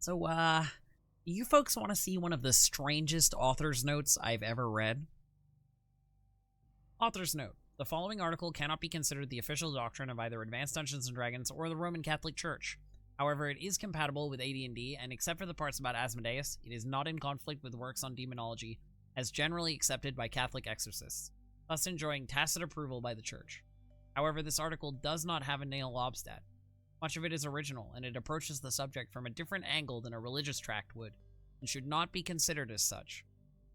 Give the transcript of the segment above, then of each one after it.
So, you folks want to see one of the strangest author's notes I've ever read? Author's note. The following article cannot be considered the official doctrine of either Advanced Dungeons & Dragons or the Roman Catholic Church. However, it is compatible with AD&D, and except for the parts about Asmodeus, it is not in conflict with works on demonology, as generally accepted by Catholic exorcists, thus enjoying tacit approval by the Church. However, this article does not have a Neil Lobstat. Much of it is original, and it approaches the subject from a different angle than a religious tract would, and should not be considered as such.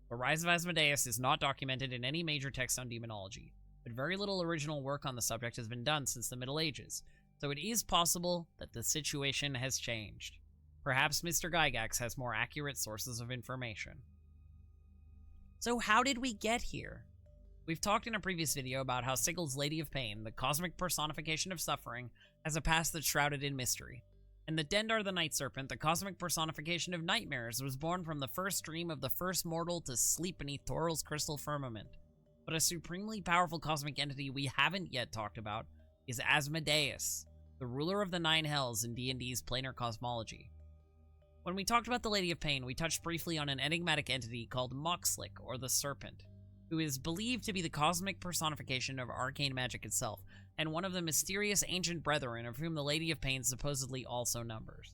The rise of Asmodeus is not documented in any major text on demonology, but very little original work on the subject has been done since the Middle Ages, so it is possible that the situation has changed. Perhaps Mr. Gygax has more accurate sources of information. So how did we get here? We've talked in a previous video about how Sigel's Lady of Pain, the cosmic personification of suffering, has a past that's shrouded in mystery. And that Dendar the Night Serpent, the cosmic personification of nightmares, was born from the first dream of the first mortal to sleep beneath Toral's crystal firmament. But a supremely powerful cosmic entity we haven't yet talked about is Asmodeus, the ruler of the Nine Hells in D&D's planar cosmology. When we talked about the Lady of Pain, we touched briefly on an enigmatic entity called Moxlick, or the Serpent, who is believed to be the cosmic personification of arcane magic itself, and one of the mysterious ancient brethren of whom the Lady of Pain supposedly also numbers.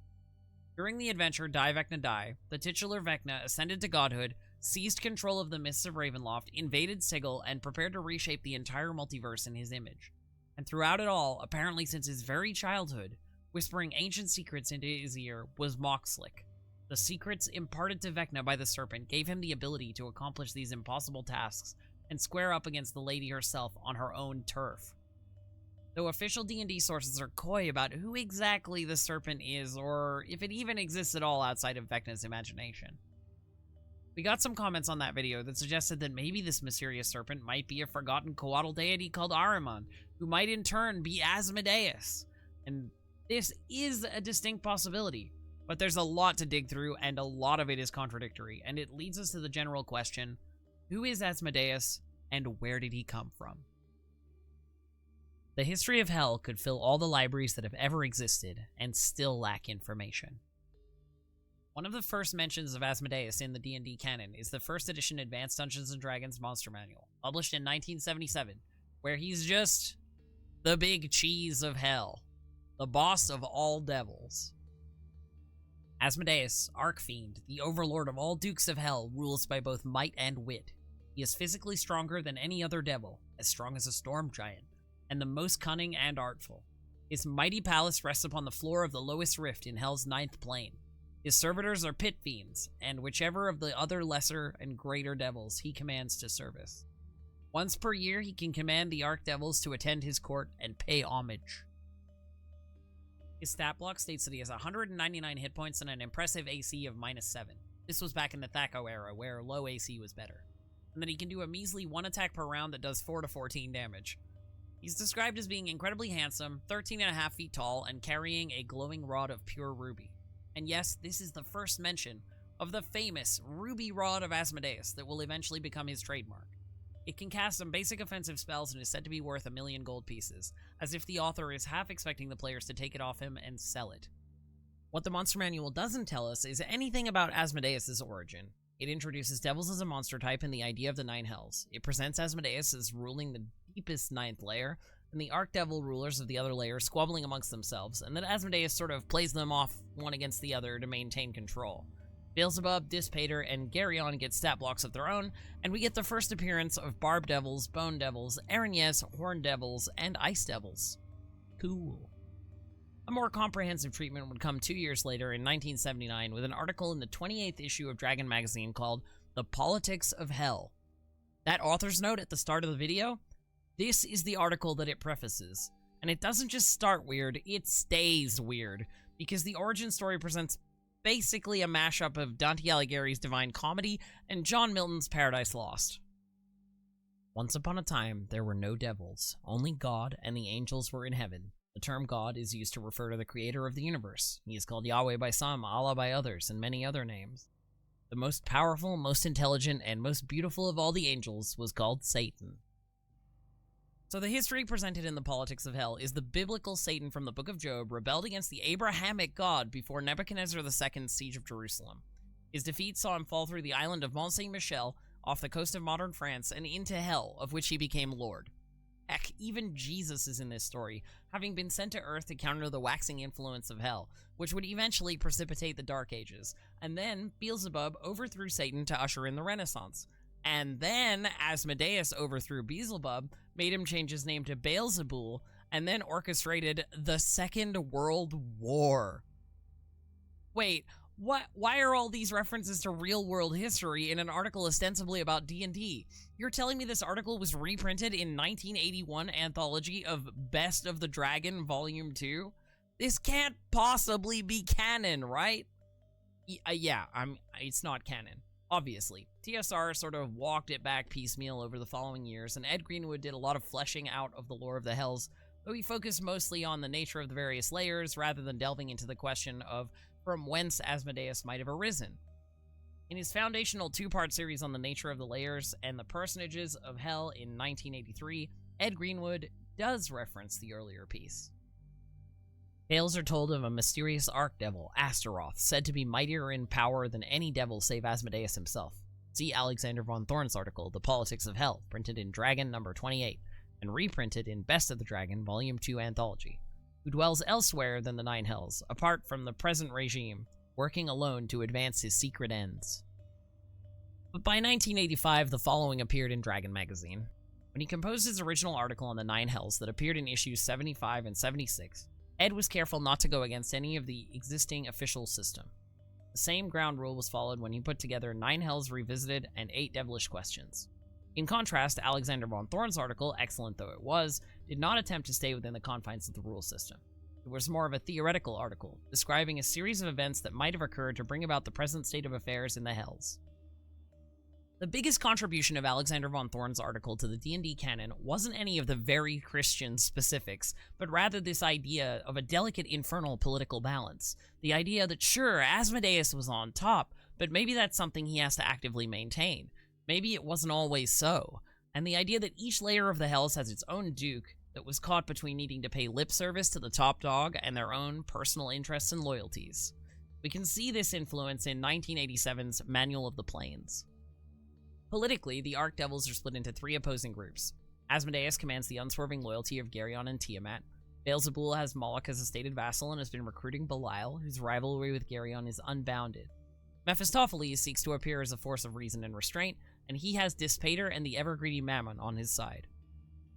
During the adventure Die Vecna Die, the titular Vecna ascended to godhood, seized control of the mists of Ravenloft, invaded Sigil, and prepared to reshape the entire multiverse in his image. And throughout it all, apparently since his very childhood, whispering ancient secrets into his ear was Moxlick. The secrets imparted to Vecna by the Serpent gave him the ability to accomplish these impossible tasks and square up against the lady herself on her own turf. Though official D&D sources are coy about who exactly the Serpent is, or if it even exists at all outside of Vecna's imagination. We got some comments on that video that suggested that maybe this mysterious Serpent might be a forgotten coatl deity called Ahriman, who might in turn be Asmodeus. And this is a distinct possibility, but there's a lot to dig through, and a lot of it is contradictory, and it leads us to the general question, who is Asmodeus, and where did he come from? The history of Hell could fill all the libraries that have ever existed, and still lack information. One of the first mentions of Asmodeus in the D&D canon is the first edition Advanced Dungeons & Dragons Monster Manual, published in 1977, where he's just the big cheese of Hell, the boss of all devils. Asmodeus, Archfiend, the overlord of all Dukes of Hell, rules by both might and wit. He is physically stronger than any other devil, as strong as a storm giant, and the most cunning and artful. His mighty palace rests upon the floor of the lowest rift in Hell's ninth plane. His servitors are pit fiends, and whichever of the other lesser and greater devils he commands to service. Once per year, he can command the Archdevils to attend his court and pay homage. His stat block states that he has 199 hit points and an impressive AC of -7. This was back in the Thaco era, where low AC was better. And that he can do a measly 1 attack per round that does 4 to 14 damage. He's described as being incredibly handsome, 13.5 feet tall, and carrying a glowing rod of pure ruby. And yes, this is the first mention of the famous Ruby Rod of Asmodeus that will eventually become his trademark. It can cast some basic offensive spells and is said to be worth 1,000,000 gold pieces, as if the author is half expecting the players to take it off him and sell it. What the Monster Manual doesn't tell us is anything about Asmodeus' origin. It introduces devils as a monster type and the idea of the Nine Hells. It presents Asmodeus as ruling the deepest ninth layer, and the Archdevil rulers of the other layers squabbling amongst themselves, and that Asmodeus sort of plays them off one against the other to maintain control. Beelzebub, Dispater, and Garyon get stat blocks of their own, and we get the first appearance of Barb Devils, Bone Devils, Aranyes, Horn Devils, and Ice Devils. Cool. A more comprehensive treatment would come 2 years later in 1979 with an article in the 28th issue of Dragon magazine called The Politics of Hell. That author's note at the start of the video? This is the article that it prefaces. And it doesn't just start weird, it stays weird, because the origin story presents basically a mashup of Dante Alighieri's Divine Comedy and John Milton's Paradise Lost. Once upon a time, there were no devils. Only God and the angels were in heaven. The term God is used to refer to the creator of the universe. He is called Yahweh by some, Allah by others, and many other names. The most powerful, most intelligent, and most beautiful of all the angels was called Satan. So the history presented in the Politics of Hell is the biblical Satan from the Book of Job rebelled against the Abrahamic God before Nebuchadnezzar II's siege of Jerusalem. His defeat saw him fall through the island of Mont Saint-Michel off the coast of modern France and into hell, of which he became lord. Heck, even Jesus is in this story, having been sent to Earth to counter the waxing influence of hell, which would eventually precipitate the Dark Ages. And then Beelzebub overthrew Satan to usher in the Renaissance. And then Asmodeus overthrew Beelzebub, made him change his name to Beelzebul, and then orchestrated the Second World War. Wait, what? Why are all these references to real-world history in an article ostensibly about D&D? You're telling me this article was reprinted in 1981 anthology of Best of the Dragon Volume 2? This can't possibly be canon, right? Yeah, it's not canon. Obviously, TSR sort of walked it back piecemeal over the following years, and Ed Greenwood did a lot of fleshing out of the lore of the Hells, though he focused mostly on the nature of the various layers rather than delving into the question of from whence Asmodeus might have arisen. In his foundational two-part series on the nature of the layers and the personages of Hell in 1983, Ed Greenwood does reference the earlier piece. Tales are told of a mysterious archdevil, Astaroth, said to be mightier in power than any devil save Asmodeus himself. See Alexander von Thorn's article, The Politics of Hell, printed in Dragon number 28, and reprinted in Best of the Dragon, Volume 2 Anthology, who dwells elsewhere than the Nine Hells, apart from the present regime, working alone to advance his secret ends. But by 1985, the following appeared in Dragon magazine. When he composed his original article on the Nine Hells that appeared in issues 75 and 76, Ed was careful not to go against any of the existing official system. The same ground rule was followed when he put together Nine Hells Revisited and 8 Devilish Questions. In contrast, Alexander von Thorn's article, excellent though it was, did not attempt to stay within the confines of the rule system. It was more of a theoretical article, describing a series of events that might have occurred to bring about the present state of affairs in the Hells. The biggest contribution of Alexander von Thorn's article to the D&D canon wasn't any of the very Christian specifics, but rather this idea of a delicate infernal political balance. The idea that sure, Asmodeus was on top, but maybe that's something he has to actively maintain. Maybe it wasn't always so. And the idea that each layer of the Hells has its own duke that was caught between needing to pay lip service to the top dog and their own personal interests and loyalties. We can see this influence in 1987's Manual of the Planes. Politically, the Archdevils are split into 3 opposing groups. Asmodeus commands the unswerving loyalty of Geryon and Tiamat. Beelzebul has Moloch as a stated vassal and has been recruiting Belial, whose rivalry with Geryon is unbounded. Mephistopheles seeks to appear as a force of reason and restraint, and he has Dispater and the ever-greedy Mammon on his side.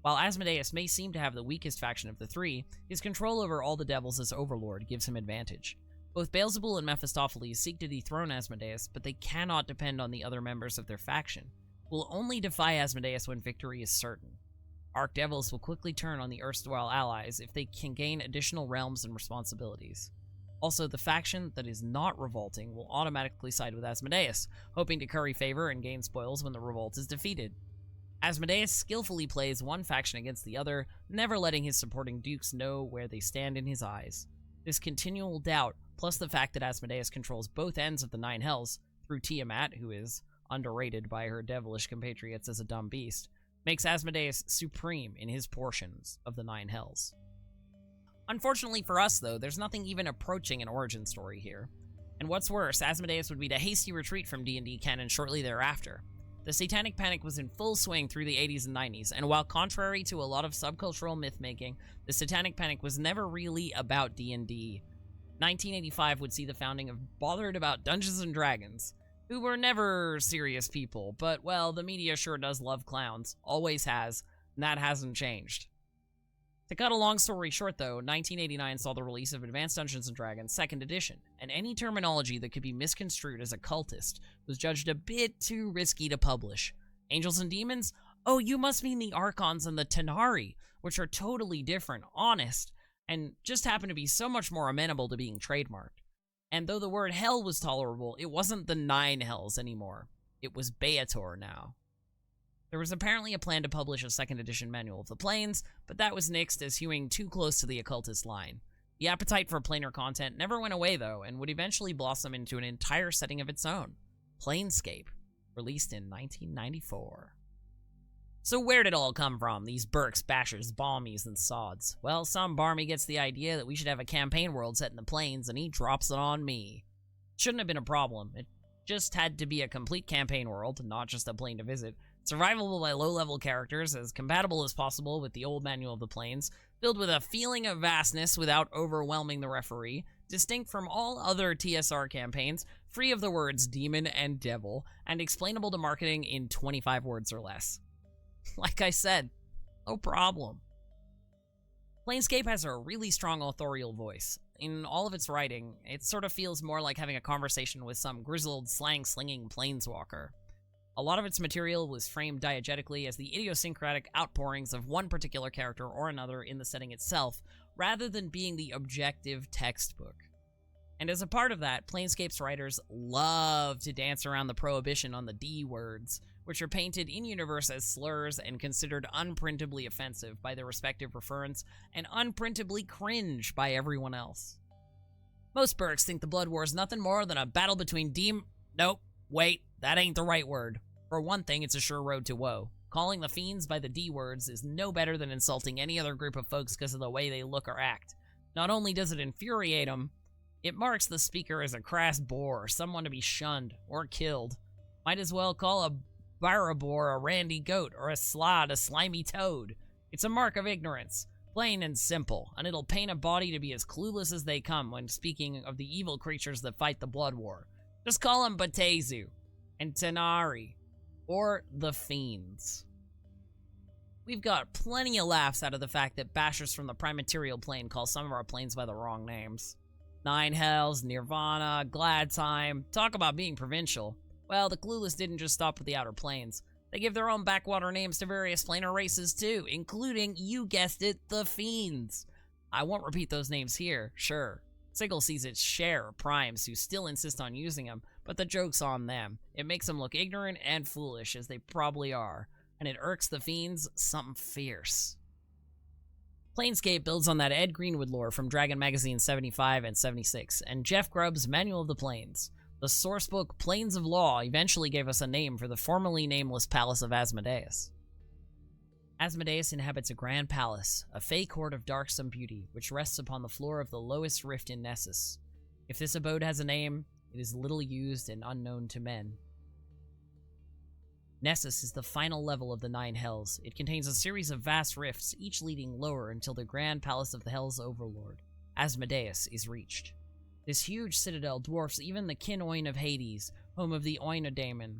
While Asmodeus may seem to have the weakest faction of the 3, his control over all the devils as overlord gives him advantage. Both Beelzebul and Mephistopheles seek to dethrone Asmodeus, but they cannot depend on the other members of their faction, who will only defy Asmodeus when victory is certain. Archdevils will quickly turn on the erstwhile allies if they can gain additional realms and responsibilities. Also, the faction that is not revolting will automatically side with Asmodeus, hoping to curry favor and gain spoils when the revolt is defeated. Asmodeus skillfully plays one faction against the other, never letting his supporting dukes know where they stand in his eyes. This continual doubt, plus the fact that Asmodeus controls both ends of the Nine Hells, through Tiamat, who is underrated by her devilish compatriots as a dumb beast, makes Asmodeus supreme in his portions of the Nine Hells. Unfortunately for us, though, there's nothing even approaching an origin story here. And what's worse, Asmodeus would be a hasty retreat from D&D canon shortly thereafter. The Satanic Panic was in full swing through the 80s and 90s, and while contrary to a lot of subcultural myth-making, the Satanic Panic was never really about D&D. 1985 would see the founding of Bothered About Dungeons & Dragons, who were never serious people, but, well, the media sure does love clowns, always has, and that hasn't changed. To cut a long story short, though, 1989 saw the release of Advanced Dungeons & Dragons 2nd Edition, and any terminology that could be misconstrued as occultist was judged a bit too risky to publish. Angels and Demons? Oh, you must mean the Archons and the Tenari, which are totally different, honest, and just happen to be so much more amenable to being trademarked. And though the word Hell was tolerable, it wasn't the Nine Hells anymore. It was Beator now. There was apparently a plan to publish a 2nd edition Manual of the Planes, but that was nixed as hewing too close to the occultist line. The appetite for planar content never went away, though, and would eventually blossom into an entire setting of its own, Planescape, released in 1994. So where did it all come from, these Burks, Bashers, Balmies, and Sods? Well, some Barmy gets the idea that we should have a campaign world set in the plains, and he drops it on me. Shouldn't have been a problem. It just had to be a complete campaign world, not just a plane to visit, survivable by low-level characters, as compatible as possible with the old Manual of the Plains, filled with a feeling of vastness without overwhelming the referee, distinct from all other TSR campaigns, free of the words demon and devil, and explainable to marketing in 25 words or less. Like I said, no problem. Planescape has a really strong authorial voice. In all of its writing, it sort of feels more like having a conversation with some grizzled, slang-slinging planeswalker. A lot of its material was framed diegetically as the idiosyncratic outpourings of one particular character or another in the setting itself, rather than being the objective textbook. And as a part of that, Planescape's writers love to dance around the prohibition on the D words, which are painted in-universe as slurs and considered unprintably offensive by their respective referents, and unprintably cringe by everyone else. Most Burks think the Blood War is nothing more than a battle between Nope, wait, that ain't the right word. For one thing, it's a sure road to woe. Calling the fiends by the D words is no better than insulting any other group of folks because of the way they look or act. Not only does it infuriate them, it marks the speaker as a crass bore, someone to be shunned or killed. Might as well call a Barabor a randy goat or a slod a slimy toad. It's a mark of ignorance, plain and simple, and it'll paint a body to be as clueless as they come when speaking of the evil creatures that fight the Blood War. Just call them Batezu and Tenari, or the Fiends. We've got plenty of laughs out of the fact that bashers from the Primaterial plane call some of our planes by the wrong names. Nine Hells, Nirvana, Gladtime, talk about being provincial. Well, the clueless didn't just stop with the Outer Planes. They give their own backwater names to various planar races too, including, you guessed it, the Fiends. I won't repeat those names here, sure. Sigil sees its share of primes who still insist on using them, but the joke's on them. It makes them look ignorant and foolish, as they probably are, and it irks the Fiends something fierce. Planescape builds on that Ed Greenwood lore from Dragon Magazine 75 and 76, and Jeff Grubb's Manual of the Plains. The sourcebook Plains of Law eventually gave us a name for the formerly nameless palace of Asmodeus. Asmodeus inhabits a grand palace, a fey court of darksome beauty, which rests upon the floor of the lowest rift in Nessus. If this abode has a name, it is little used and unknown to men. Nessus is the final level of the Nine Hells. It contains a series of vast rifts, each leading lower until the grand palace of the Hells Overlord, Asmodeus, is reached. This huge citadel dwarfs even the kin Oin of Hades, home of the Oinodaemon.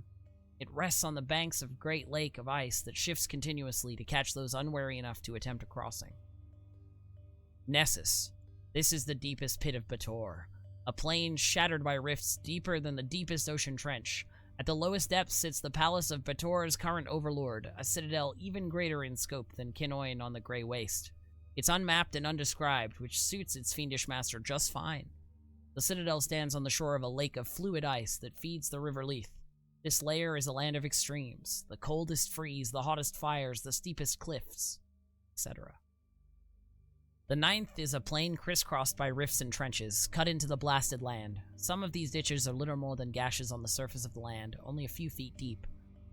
It rests on the banks of a great lake of ice that shifts continuously to catch those unwary enough to attempt a crossing. Nessus. This is the deepest pit of Bator, a plain shattered by rifts deeper than the deepest ocean trench. At the lowest depths sits the palace of Bator's current overlord, a citadel even greater in scope than Kinoin on the Grey Waste. It's unmapped and undescribed, which suits its fiendish master just fine. The citadel stands on the shore of a lake of fluid ice that feeds the River Leith. This layer is a land of extremes, the coldest freeze, the hottest fires, the steepest cliffs, etc. The ninth is a plain crisscrossed by rifts and trenches, cut into the blasted land. Some of these ditches are little more than gashes on the surface of the land, only a few feet deep.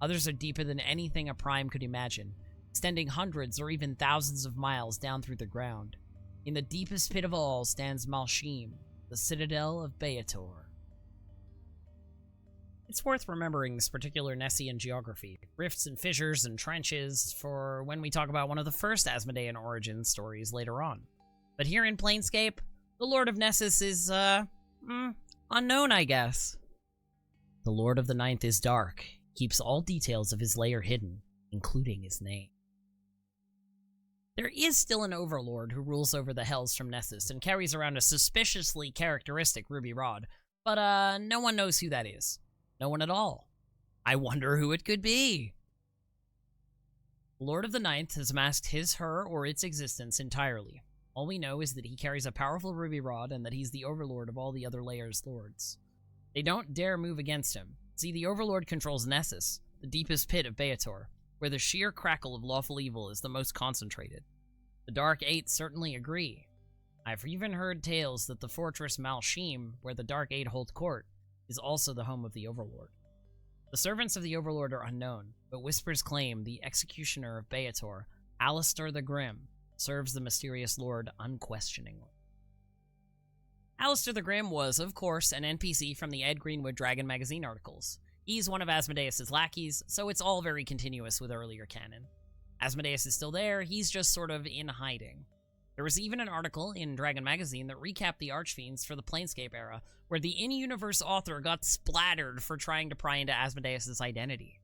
Others are deeper than anything a prime could imagine, extending hundreds or even thousands of miles down through the ground. In the deepest pit of all stands Mal'Shim, the citadel of Beator. It's worth remembering this particular Nessian geography, rifts and fissures and trenches, for when we talk about one of the first Asmodean origin stories later on. But here in Planescape, the Lord of Nessus is, unknown, I guess. The Lord of the Ninth is dark, keeps all details of his lair hidden, including his name. There is still an overlord who rules over the Hells from Nessus and carries around a suspiciously characteristic ruby rod, but no one knows who that is. No one at all. I wonder who it could be. The Lord of the Ninth has masked his, her, or its existence entirely. All we know is that he carries a powerful ruby rod and that he's the overlord of all the other layers' lords. They don't dare move against him. See, the overlord controls Nessus, the deepest pit of Beator, where the sheer crackle of lawful evil is the most concentrated. The Dark Eight certainly agree. I've even heard tales that the fortress Mal'Shim, where the Dark Eight hold court, is also the home of the Overlord. The servants of the Overlord are unknown, but whispers claim the executioner of Beator, Alistair the Grim, serves the mysterious lord unquestioningly. Alistair the Grim was, of course, an NPC from the Ed Greenwood Dragon magazine articles. He's one of Asmodeus' lackeys, so it's all very continuous with earlier canon. Asmodeus is still there, he's just sort of in hiding. There was even an article in Dragon magazine that recapped the Archfiends for the Planescape era, where the in-universe author got splattered for trying to pry into Asmodeus' identity.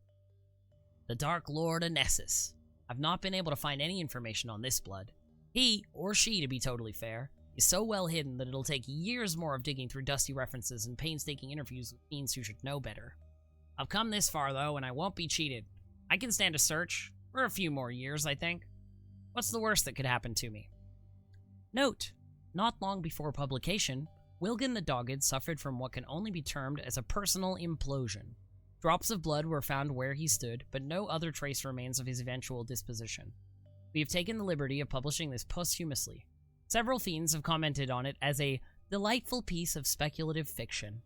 The Dark Lord of Nessus. I've not been able to find any information on this blood. He, or she to be totally fair, is so well hidden that it'll take years more of digging through dusty references and painstaking interviews with fiends who should know better. I've come this far, though, and I won't be cheated. I can stand a search, for a few more years, I think. What's the worst that could happen to me? Note, not long before publication, Wilgan the Dogged suffered from what can only be termed as a personal implosion. Drops of blood were found where he stood, but no other trace remains of his eventual disposition. We have taken the liberty of publishing this posthumously. Several fiends have commented on it as a delightful piece of speculative fiction.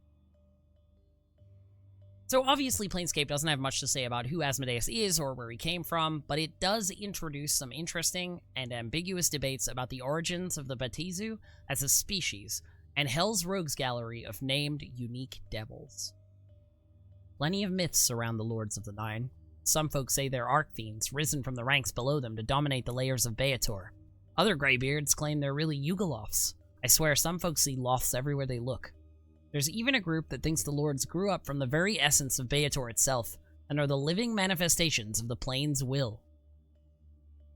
So obviously Planescape doesn't have much to say about who Asmodeus is or where he came from, but it does introduce some interesting and ambiguous debates about the origins of the Batezu as a species, and Hell's rogues gallery of named unique devils. Plenty of myths surround the Lords of the Nine. Some folks say they're archfiends, risen from the ranks below them to dominate the layers of Beator. Other graybeards claim they're really yugoloths. I swear some folks see loths everywhere they look. There's even a group that thinks the Lords grew up from the very essence of Beator itself, and are the living manifestations of the Plane's will.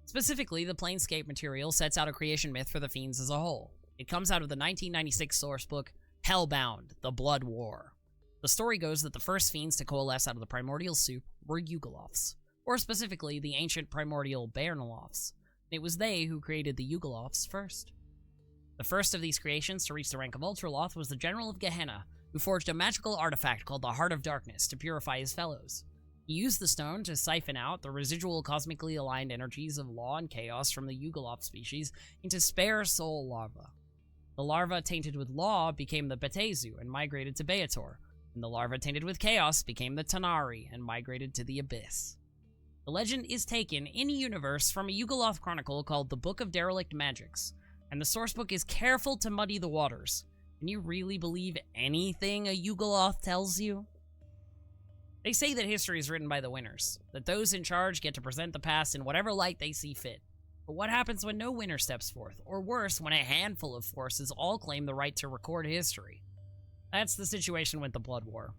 Specifically, the Planescape material sets out a creation myth for the fiends as a whole. It comes out of the 1996 sourcebook, Hellbound, The Blood War. The story goes that the first fiends to coalesce out of the primordial soup were yugoloths, or specifically the ancient primordial Baernoloths. It was they who created the yugoloths first. The first of these creations to reach the rank of Ultraloth was the General of Gehenna, who forged a magical artifact called the Heart of Darkness to purify his fellows. He used the stone to siphon out the residual cosmically aligned energies of law and chaos from the yugoloth species into spare soul larvae. The larva tainted with law became the Batezu and migrated to Beator, and the larva tainted with chaos became the Tanari and migrated to the Abyss. The legend is taken in universe from a Yugoloth chronicle called the Book of Derelict Magics, and the sourcebook is careful to muddy the waters. Can you really believe anything a Yugoloth tells you? They say that history is written by the winners, that those in charge get to present the past in whatever light they see fit. But what happens when no winner steps forth, or worse, when a handful of forces all claim the right to record history? That's the situation with the Blood War.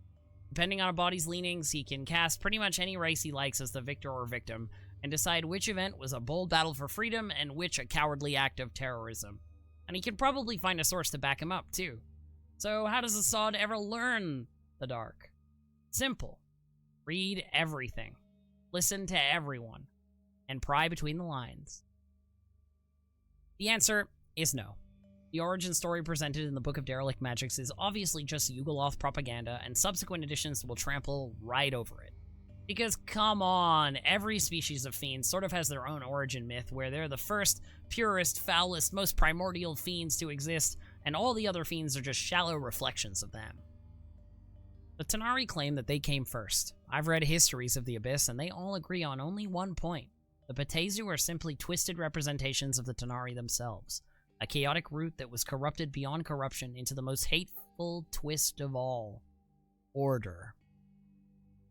Depending on a body's leanings, he can cast pretty much any race he likes as the victor or victim, and decide which event was a bold battle for freedom and which a cowardly act of terrorism. And he can probably find a source to back him up, too. So how does Assad ever learn the dark? Simple. Read everything. Listen to everyone. And pry between the lines. The answer is no. The origin story presented in the Book of Derelict Magics is obviously just Yugoloth propaganda, and subsequent editions will trample right over it. Because, come on, every species of fiend sort of has their own origin myth, where they're the first, purest, foulest, most primordial fiends to exist, and all the other fiends are just shallow reflections of them. The Tanari claim that they came first. I've read histories of the Abyss, and they all agree on only one point. The Batezu are simply twisted representations of the Tanari themselves, a chaotic root that was corrupted beyond corruption into the most hateful twist of all. Order.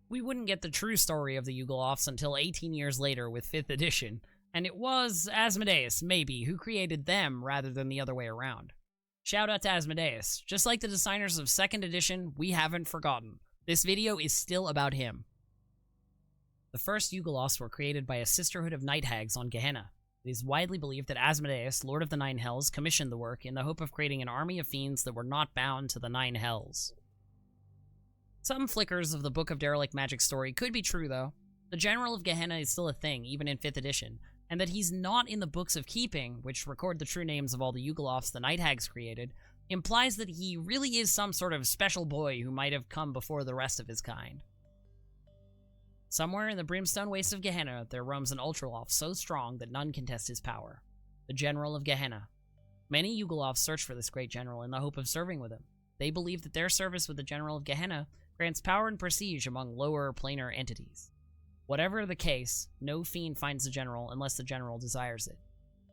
We wouldn't get the true story of the Yugoloths until 18 years later with 5th edition, and it was Asmodeus, maybe, who created them rather than the other way around. Shout out to Asmodeus. Just like the designers of 2nd edition, we haven't forgotten. This video is still about him. The first Yugoloths were created by a sisterhood of night hags on Gehenna. It is widely believed that Asmodeus, Lord of the Nine Hells, commissioned the work in the hope of creating an army of fiends that were not bound to the Nine Hells. Some flickers of the Book of Derelict Magic story could be true, though. The General of Gehenna is still a thing, even in 5th edition, and that he's not in the Books of Keeping, which record the true names of all the Yugoloths the Night Hags created, implies that he really is some sort of special boy who might have come before the rest of his kind. Somewhere in the brimstone wastes of Gehenna, there roams an Ultraloth so strong that none can test his power. The General of Gehenna. Many Yugoloths search for this great general in the hope of serving with him. They believe that their service with the General of Gehenna grants power and prestige among lower planar entities. Whatever the case, no fiend finds the general unless the general desires it.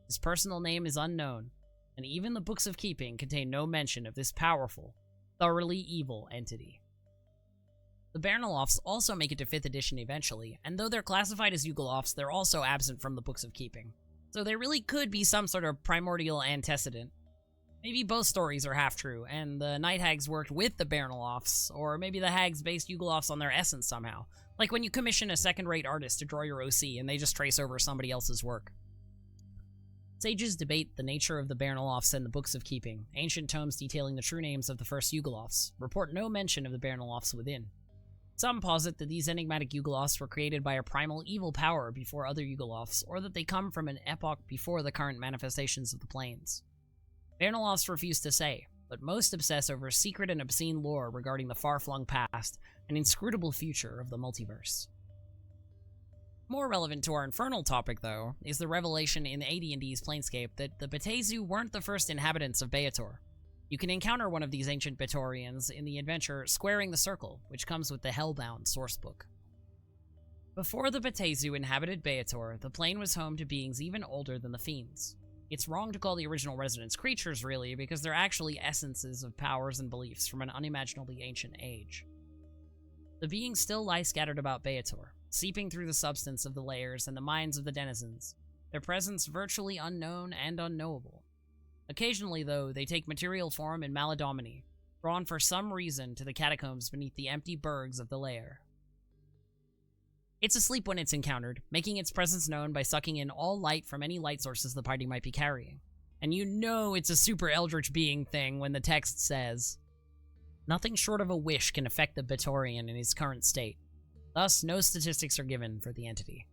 His personal name is unknown, and even the Books of Keeping contain no mention of this powerful, thoroughly evil entity. The Baronelofts also make it to 5th edition eventually, and though they're classified as yugoloths, they're also absent from the Books of Keeping. So they really could be some sort of primordial antecedent. Maybe both stories are half true, and the Night Hags worked with the Baronelofts, or maybe the Hags based yugoloths on their essence somehow. Like when you commission a second-rate artist to draw your OC, and they just trace over somebody else's work. Sages debate the nature of the Baronelofts and the Books of Keeping. Ancient tomes detailing the true names of the first yugoloths report no mention of the Baronelofts within. Some posit that these enigmatic yugoloths were created by a primal evil power before other yugoloths, or that they come from an epoch before the current manifestations of the planes. Baronelofts refuse to say, but most obsess over secret and obscene lore regarding the far-flung past and inscrutable future of the multiverse. More relevant to our Infernal topic, though, is the revelation in AD&D's Planescape that the Betezu weren't the first inhabitants of Beator. You can encounter one of these ancient Ptorians in the adventure Squaring the Circle, which comes with the Hellbound sourcebook. Before the Betezu inhabited Beator, the plane was home to beings even older than the Fiends. It's wrong to call the original residents creatures, really, because they're actually essences of powers and beliefs from an unimaginably ancient age. The beings still lie scattered about Beator, seeping through the substance of the layers and the minds of the denizens, their presence virtually unknown and unknowable. Occasionally, though, they take material form in Maladomini, drawn for some reason to the catacombs beneath the empty bergs of the lair. It's asleep when it's encountered, making its presence known by sucking in all light from any light sources the party might be carrying. And you know it's a super eldritch being thing when the text says, "Nothing short of a wish can affect the Betorian in his current state. Thus, no statistics are given for the entity."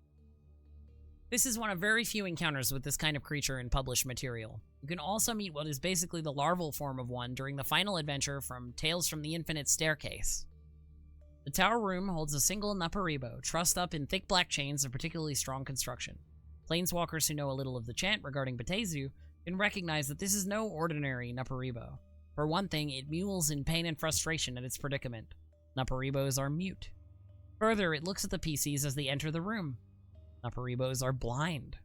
This is one of very few encounters with this kind of creature in published material. You can also meet what is basically the larval form of one during the final adventure from Tales from the Infinite Staircase. The tower room holds a single Nparibo, trussed up in thick black chains of particularly strong construction. Planeswalkers who know a little of the chant regarding Betezu can recognize that this is no ordinary Nparibo. For one thing, it mewls in pain and frustration at its predicament. Nparibos are mute. Further, it looks at the PCs as they enter the room. Nparibos are blind.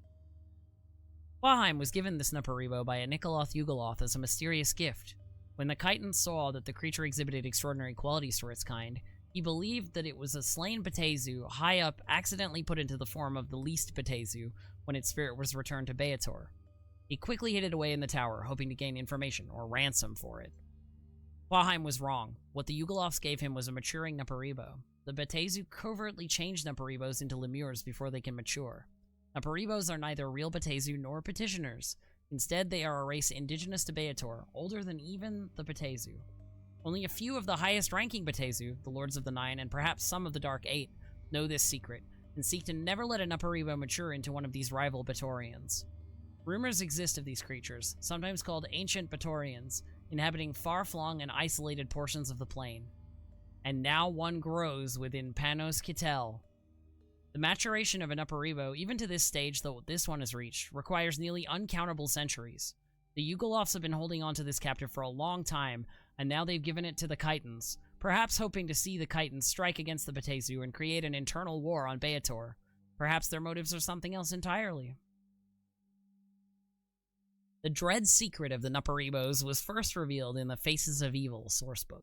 Valheim was given this Nparibo by a Nikoloth Yugoloth as a mysterious gift. When the Chiton saw that the creature exhibited extraordinary qualities for its kind, he believed that it was a slain Betezu high up accidentally put into the form of the least Betezu when its spirit was returned to Beator. He quickly hid it away in the tower, hoping to gain information or ransom for it. Valheim was wrong. What the Yugoloths gave him was a maturing Nparibo. The Betezu covertly changed Nparibos into lemures before they can mature. Nparibos are neither real Betezu nor petitioners. Instead, they are a race indigenous to Beator, older than even the Betezu. Only a few of the highest-ranking Betezu, the Lords of the Nine, and perhaps some of the Dark Eight, know this secret, and seek to never let a Nparibo mature into one of these rival Betorians. Rumors exist of these creatures, sometimes called ancient Betorians, inhabiting far-flung and isolated portions of the plane. And now one grows within Panos Kittel. The maturation of an Nparibo, even to this stage though this one has reached, requires nearly uncountable centuries. The Yugoloths have been holding on to this captive for a long time, and now they've given it to the Chitons, perhaps hoping to see the Chitons strike against the Betezu and create an internal war on Beator. Perhaps their motives are something else entirely. The dread secret of the Nparibos was first revealed in the Faces of Evil sourcebook.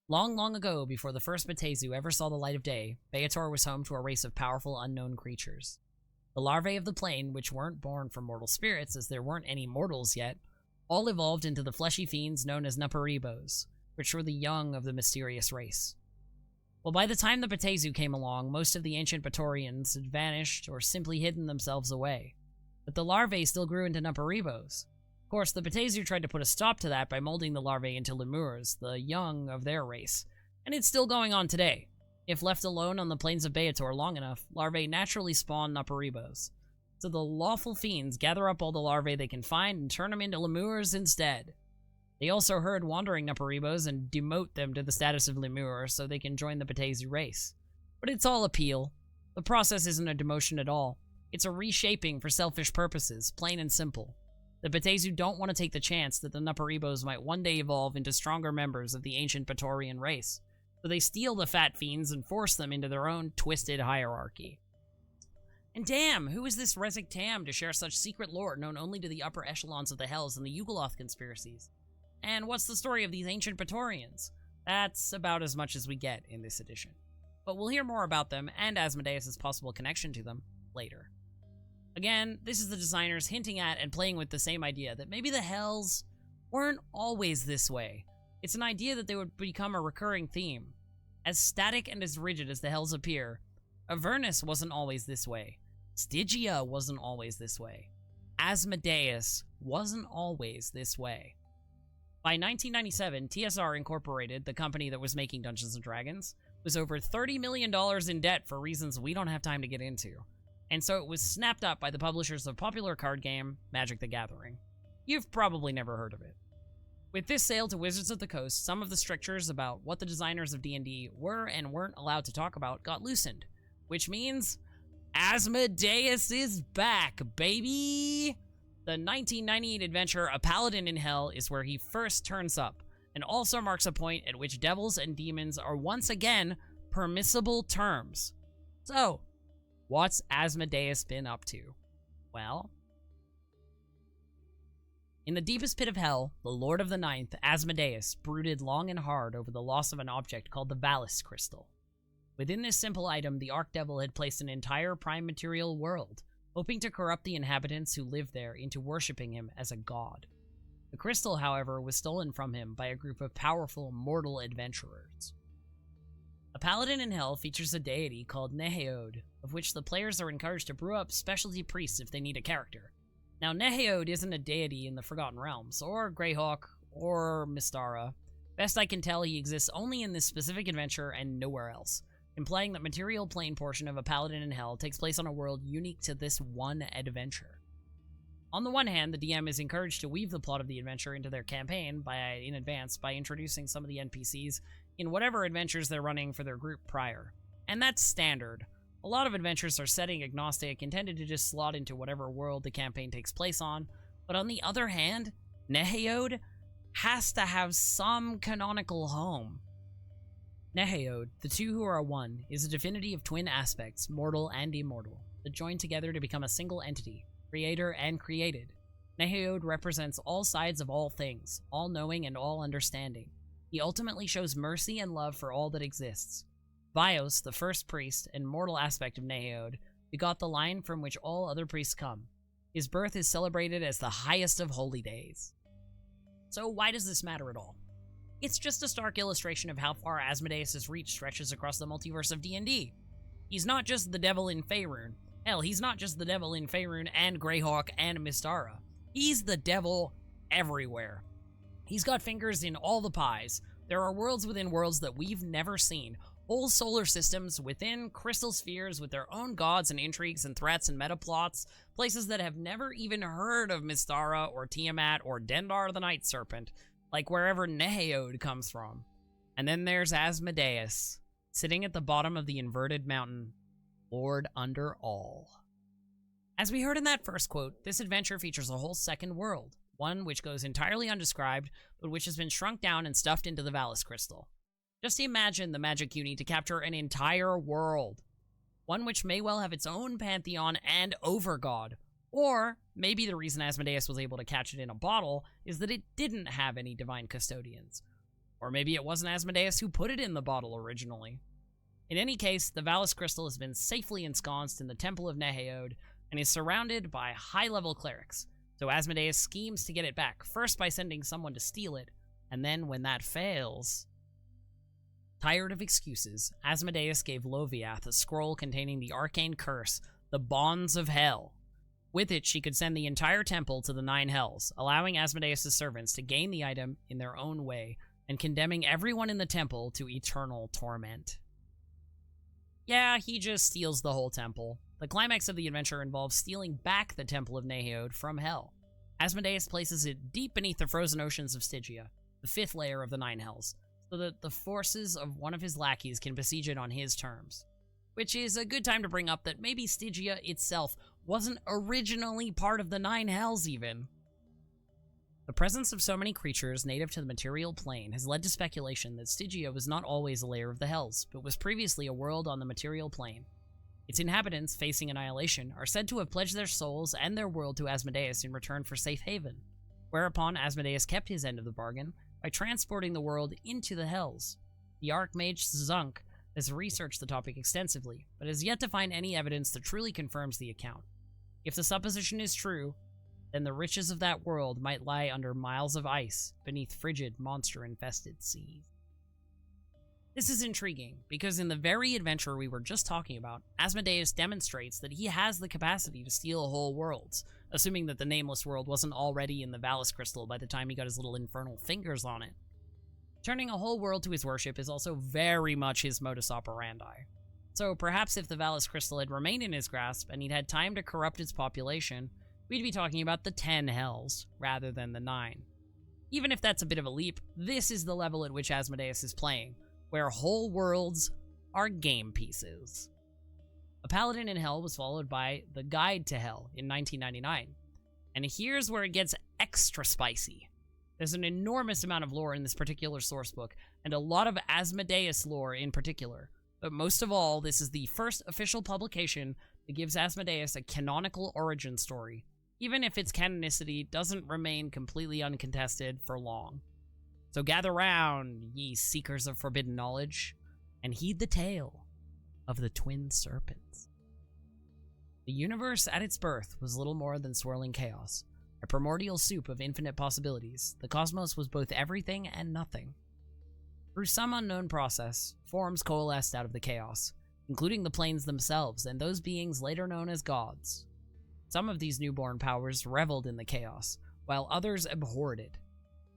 Long, long ago, before the first Betezu ever saw the light of day, Beator was home to a race of powerful unknown creatures. The larvae of the plane, which weren't born from mortal spirits as there weren't any mortals yet, all evolved into the fleshy fiends known as Nparibos, which were the young of the mysterious race. Well, by the time the Betezu came along, most of the ancient Betorians had vanished or simply hidden themselves away. But the larvae still grew into Nparibos. Of course, the Betezu tried to put a stop to that by molding the larvae into lemurs, the young of their race, and it's still going on today. If left alone on the plains of Beator long enough, larvae naturally spawn Nparibos. So the lawful fiends gather up all the larvae they can find and turn them into lemurs instead. They also herd wandering Nparibos and demote them to the status of lemur so they can join the Betezu race. But it's all appeal. The process isn't a demotion at all. It's a reshaping for selfish purposes, plain and simple. The Betezu don't want to take the chance that the Nparibos might one day evolve into stronger members of the ancient Betorian race, So they steal the fat fiends and force them into their own twisted hierarchy. And damn, who is this Rezek Tam to share such secret lore known only to the upper echelons of the Hells and the Yugoloth conspiracies? And what's the story of these ancient Ptorians? That's about as much as we get in this edition. But we'll hear more about them and Asmodeus' possible connection to them later. Again, this is the designers hinting at and playing with the same idea that maybe the Hells weren't always this way. It's an idea that they would become a recurring theme. As static and as rigid as the Hells appear, Avernus wasn't always this way. Stygia wasn't always this way. Asmodeus wasn't always this way. By 1997, TSR Incorporated, the company that was making Dungeons & Dragons, was over $30 million in debt for reasons we don't have time to get into. And so it was snapped up by the publishers of popular card game Magic the Gathering. You've probably never heard of it. With this sale to Wizards of the Coast, some of the strictures about what the designers of D&D were and weren't allowed to talk about got loosened, which means Asmodeus is back, baby! The 1998 adventure A Paladin in Hell is where he first turns up, and also marks a point at which devils and demons are once again permissible terms. So, what's Asmodeus been up to? Well, in the deepest pit of hell, the Lord of the Ninth, Asmodeus, brooded long and hard over the loss of an object called the Val Crystal. Within this simple item, the Archdevil had placed an entire prime material world, hoping to corrupt the inhabitants who lived there into worshipping him as a god. The crystal, however, was stolen from him by a group of powerful mortal adventurers. A Paladin in Hell features a deity called MacLeod, of which the players are encouraged to brew up specialty priests if they need a character. Now, MacLeod isn't a deity in the Forgotten Realms, or Greyhawk, or Mystara. Best I can tell, he exists only in this specific adventure and nowhere else, implying that material plane portion of A Paladin in Hell takes place on a world unique to this one adventure. On the one hand, the DM is encouraged to weave the plot of the adventure into their campaign in advance by introducing some of the NPCs in whatever adventures they're running for their group prior. And that's standard. A lot of adventures are setting agnostic, intended to just slot into whatever world the campaign takes place on, but on the other hand, MacLeod has to have some canonical home. MacLeod, the two who are one, is a divinity of twin aspects, mortal and immortal, that join together to become a single entity, creator and created. MacLeod represents all sides of all things, all-knowing and all-understanding. He ultimately shows mercy and love for all that exists. Bios, the first priest and mortal aspect of MacLeod, begot the line from which all other priests come. His birth is celebrated as the highest of holy days. So why does this matter at all? It's just a stark illustration of how far Asmodeus' reach stretches across the multiverse of D&D. He's not just the devil in Faerun. Hell, he's not just the devil in Faerun and Greyhawk and Mystara. He's the devil everywhere. He's got fingers in all the pies. There are worlds within worlds that we've never seen. Whole solar systems within crystal spheres with their own gods and intrigues and threats and metaplots. Places that have never even heard of Mystara or Tiamat or Dendar the Night Serpent. Like wherever MacLeod comes from. And then there's Asmodeus, sitting at the bottom of the inverted mountain, Lord under all. As we heard in that first quote, this adventure features a whole second world, one which goes entirely undescribed, but which has been shrunk down and stuffed into the Val Crystal. Just imagine the magic you need to capture an entire world, one which may well have its own pantheon and overgod. Or, maybe the reason Asmodeus was able to catch it in a bottle is that it didn't have any divine custodians. Or maybe it wasn't Asmodeus who put it in the bottle originally. In any case, the Val Crystal has been safely ensconced in the Temple of MacLeod and is surrounded by high-level clerics, so Asmodeus schemes to get it back, first by sending someone to steal it, and then when that fails... Tired of excuses, Asmodeus gave Loviath a scroll containing the arcane curse, the Bonds of Hell. With it, she could send the entire temple to the Nine Hells, allowing Asmodeus' servants to gain the item in their own way, and condemning everyone in the temple to eternal torment. Yeah, he just steals the whole temple. The climax of the adventure involves stealing back the Temple of MacLeod from Hell. Asmodeus places it deep beneath the frozen oceans of Stygia, the fifth layer of the Nine Hells, so that the forces of one of his lackeys can besiege it on his terms. Which is a good time to bring up that maybe Stygia itself wasn't originally part of the Nine Hells even. The presence of so many creatures native to the material plane has led to speculation that Stygia was not always a layer of the Hells, but was previously a world on the material plane. Its inhabitants, facing annihilation, are said to have pledged their souls and their world to Asmodeus in return for safe haven, whereupon Asmodeus kept his end of the bargain by transporting the world into the Hells. The Archmage Zunk has researched the topic extensively, but has yet to find any evidence that truly confirms the account. If the supposition is true, then the riches of that world might lie under miles of ice beneath frigid, monster-infested seas. This is intriguing, because in the very adventure we were just talking about, Asmodeus demonstrates that he has the capacity to steal whole worlds, assuming that the Nameless World wasn't already in the Val Crystal by the time he got his little infernal fingers on it. Turning a whole world to his worship is also very much his modus operandi. So perhaps if the Val Crystal had remained in his grasp and he'd had time to corrupt its population, we'd be talking about the 10 Hells, rather than the 9. Even if that's a bit of a leap, this is the level at which Asmodeus is playing, where whole worlds are game pieces. A Paladin in Hell was followed by The Guide to Hell in 1999. And here's where it gets extra spicy. There's an enormous amount of lore in this particular sourcebook, and a lot of Asmodeus lore in particular. But most of all, this is the first official publication that gives Asmodeus a canonical origin story, even if its canonicity doesn't remain completely uncontested for long. So gather round, ye seekers of forbidden knowledge, and heed the tale of the twin serpents. The universe at its birth was little more than swirling chaos, a primordial soup of infinite possibilities. The cosmos was both everything and nothing. Through some unknown process, forms coalesced out of the chaos, including the planes themselves and those beings later known as gods. Some of these newborn powers reveled in the chaos, while others abhorred it.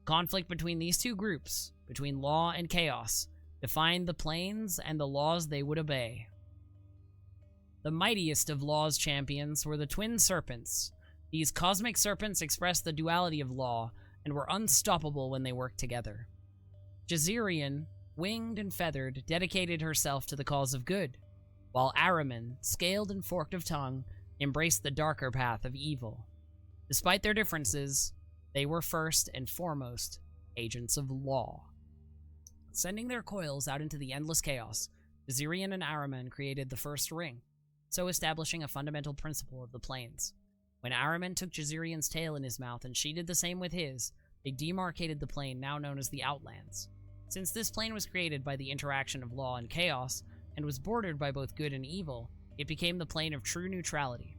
Conflict between these two groups, between law and chaos, defined the planes and the laws they would obey. The mightiest of law's champions were the twin serpents. These cosmic serpents expressed the duality of law and were unstoppable when they worked together. Jazirian, winged and feathered, dedicated herself to the cause of good, while Ahriman, scaled and forked of tongue, embraced the darker path of evil. Despite their differences, they were first and foremost agents of law. Sending their coils out into the endless chaos, Jazirian and Ahriman created the first ring, so establishing a fundamental principle of the planes. When Ahriman took Jazirian's tail in his mouth and she did the same with his, they demarcated the plane now known as the Outlands. Since this plane was created by the interaction of law and chaos, and was bordered by both good and evil, it became the plane of true neutrality.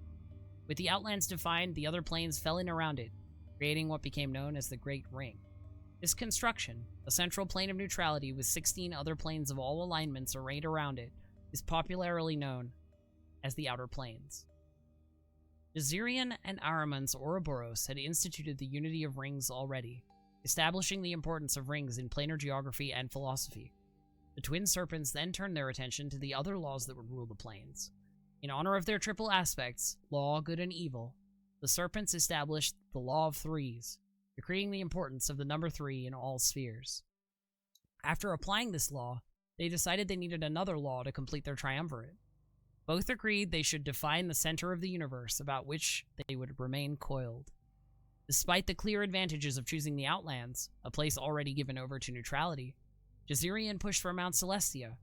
With the Outlands defined, the other planes fell in around it, creating what became known as the Great Ring. This construction, a central plane of neutrality with 16 other planes of all alignments arrayed around it, is popularly known as the Outer Planes. Jazirian and Ahriman's Ouroboros had instituted the unity of rings already, establishing the importance of rings in planar geography and philosophy. The twin serpents then turned their attention to the other laws that would rule the planes. In honor of their triple aspects, law, good, and evil, the serpents established the Law of Threes, decreeing the importance of the number 3 in all spheres. After applying this law, they decided they needed another law to complete their triumvirate. Both agreed they should define the center of the universe about which they would remain coiled. Despite the clear advantages of choosing the Outlands, a place already given over to neutrality, Jazirian pushed for Mount Celestia,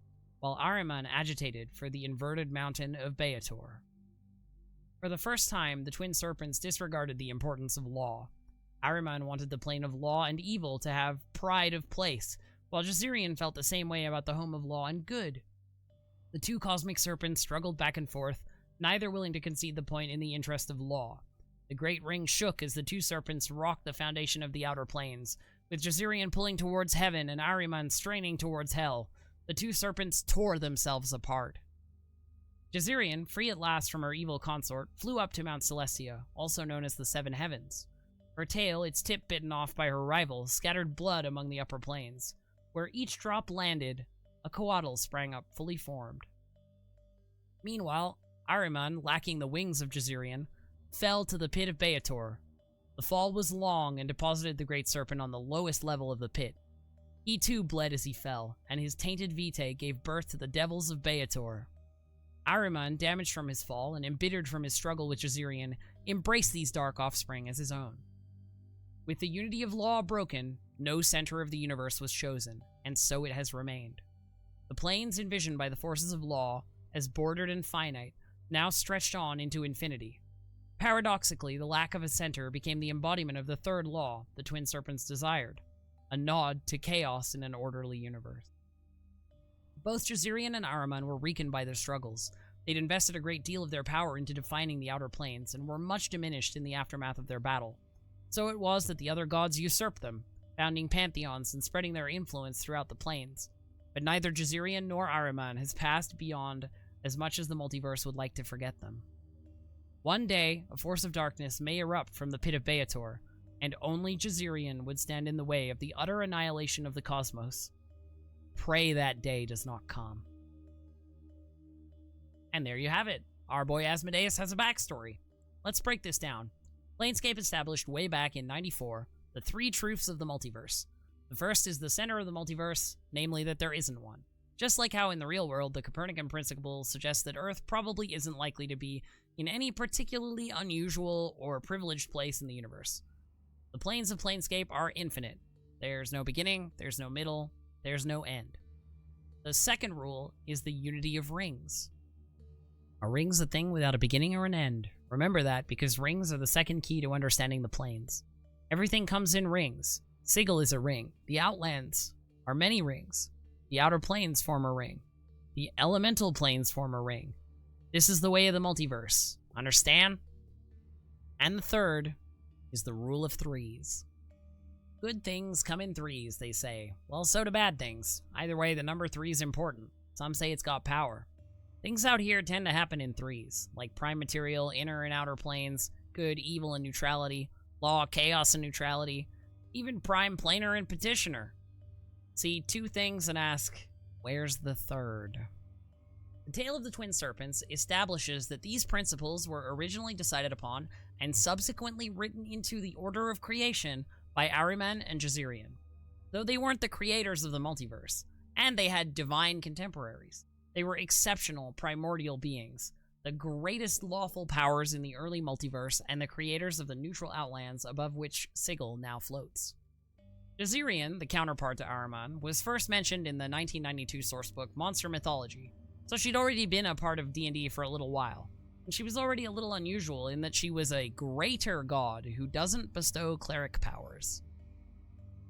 while Ahriman agitated for the inverted mountain of Beator. For the first time, the twin serpents disregarded the importance of law. Ahriman wanted the plane of law and evil to have pride of place, while Jazirian felt the same way about the home of law and good. The two cosmic serpents struggled back and forth, neither willing to concede the point in the interest of law. The great ring shook as the two serpents rocked the foundation of the outer planes, with Jazirian pulling towards heaven and Ahriman straining towards hell. The two serpents tore themselves apart. Jazirian, free at last from her evil consort, flew up to Mount Celestia, also known as the Seven Heavens. Her tail, its tip bitten off by her rival, scattered blood among the upper planes. Where each drop landed, a coatl sprang up fully formed. Meanwhile, Ahriman, lacking the wings of Jazirian, fell to the pit of Beator. The fall was long and deposited the great serpent on the lowest level of the pit. He too bled as he fell, and his tainted vitae gave birth to the devils of Beator. Ahriman, damaged from his fall and embittered from his struggle with Jazirian, embraced these dark offspring as his own. With the unity of law broken, no center of the universe was chosen, and so it has remained. The planes envisioned by the forces of law, as bordered and finite, now stretched on into infinity. Paradoxically, the lack of a center became the embodiment of the third law the Twin Serpents desired, a nod to chaos in an orderly universe. Both Jazirian and Ahriman were weakened by their struggles. They'd invested a great deal of their power into defining the outer planes, and were much diminished in the aftermath of their battle. So it was that the other gods usurped them, founding pantheons and spreading their influence throughout the planes. But neither Jazirian nor Ahriman has passed beyond as much as the multiverse would like to forget them. One day, a force of darkness may erupt from the pit of Beator, and only Jazirian would stand in the way of the utter annihilation of the cosmos. Pray that day does not come. And there you have it. Our boy Asmodeus has a backstory. Let's break this down. Planescape established way back in 94 the three truths of the multiverse. The first is the center of the multiverse, namely that there isn't one. Just like how in the real world, the Copernican principle suggests that Earth probably isn't likely to be in any particularly unusual or privileged place in the universe. The planes of Planescape are infinite. There's no beginning, there's no middle, there's no end. The second rule is the unity of rings. A ring's a thing without a beginning or an end. Remember that, because rings are the second key to understanding the planes. Everything comes in rings. Sigil is a ring. The Outlands are many rings. The outer planes form a ring. The elemental planes form a ring. This is the way of the multiverse. Understand? And the third is the rule of threes. Good things come in threes, they say. Well, so do bad things. Either way, the number 3 is important. Some say it's got power. Things out here tend to happen in threes, like prime material, inner and outer planes, good, evil, and neutrality, law, chaos, and neutrality, even prime, planar, and petitioner. See 2 things and ask, where's the third? The Tale of the Twin Serpents establishes that these principles were originally decided upon and subsequently written into the order of creation by Ahriman and Jazirian, though they weren't the creators of the multiverse, and they had divine contemporaries. They were exceptional primordial beings, the greatest lawful powers in the early multiverse and the creators of the neutral outlands above which Sigil now floats. Jazirian, the counterpart to Ahriman, was first mentioned in the 1992 sourcebook Monster Mythology, so she'd already been a part of D&D for a little while, and she was already a little unusual in that she was a greater god who doesn't bestow cleric powers.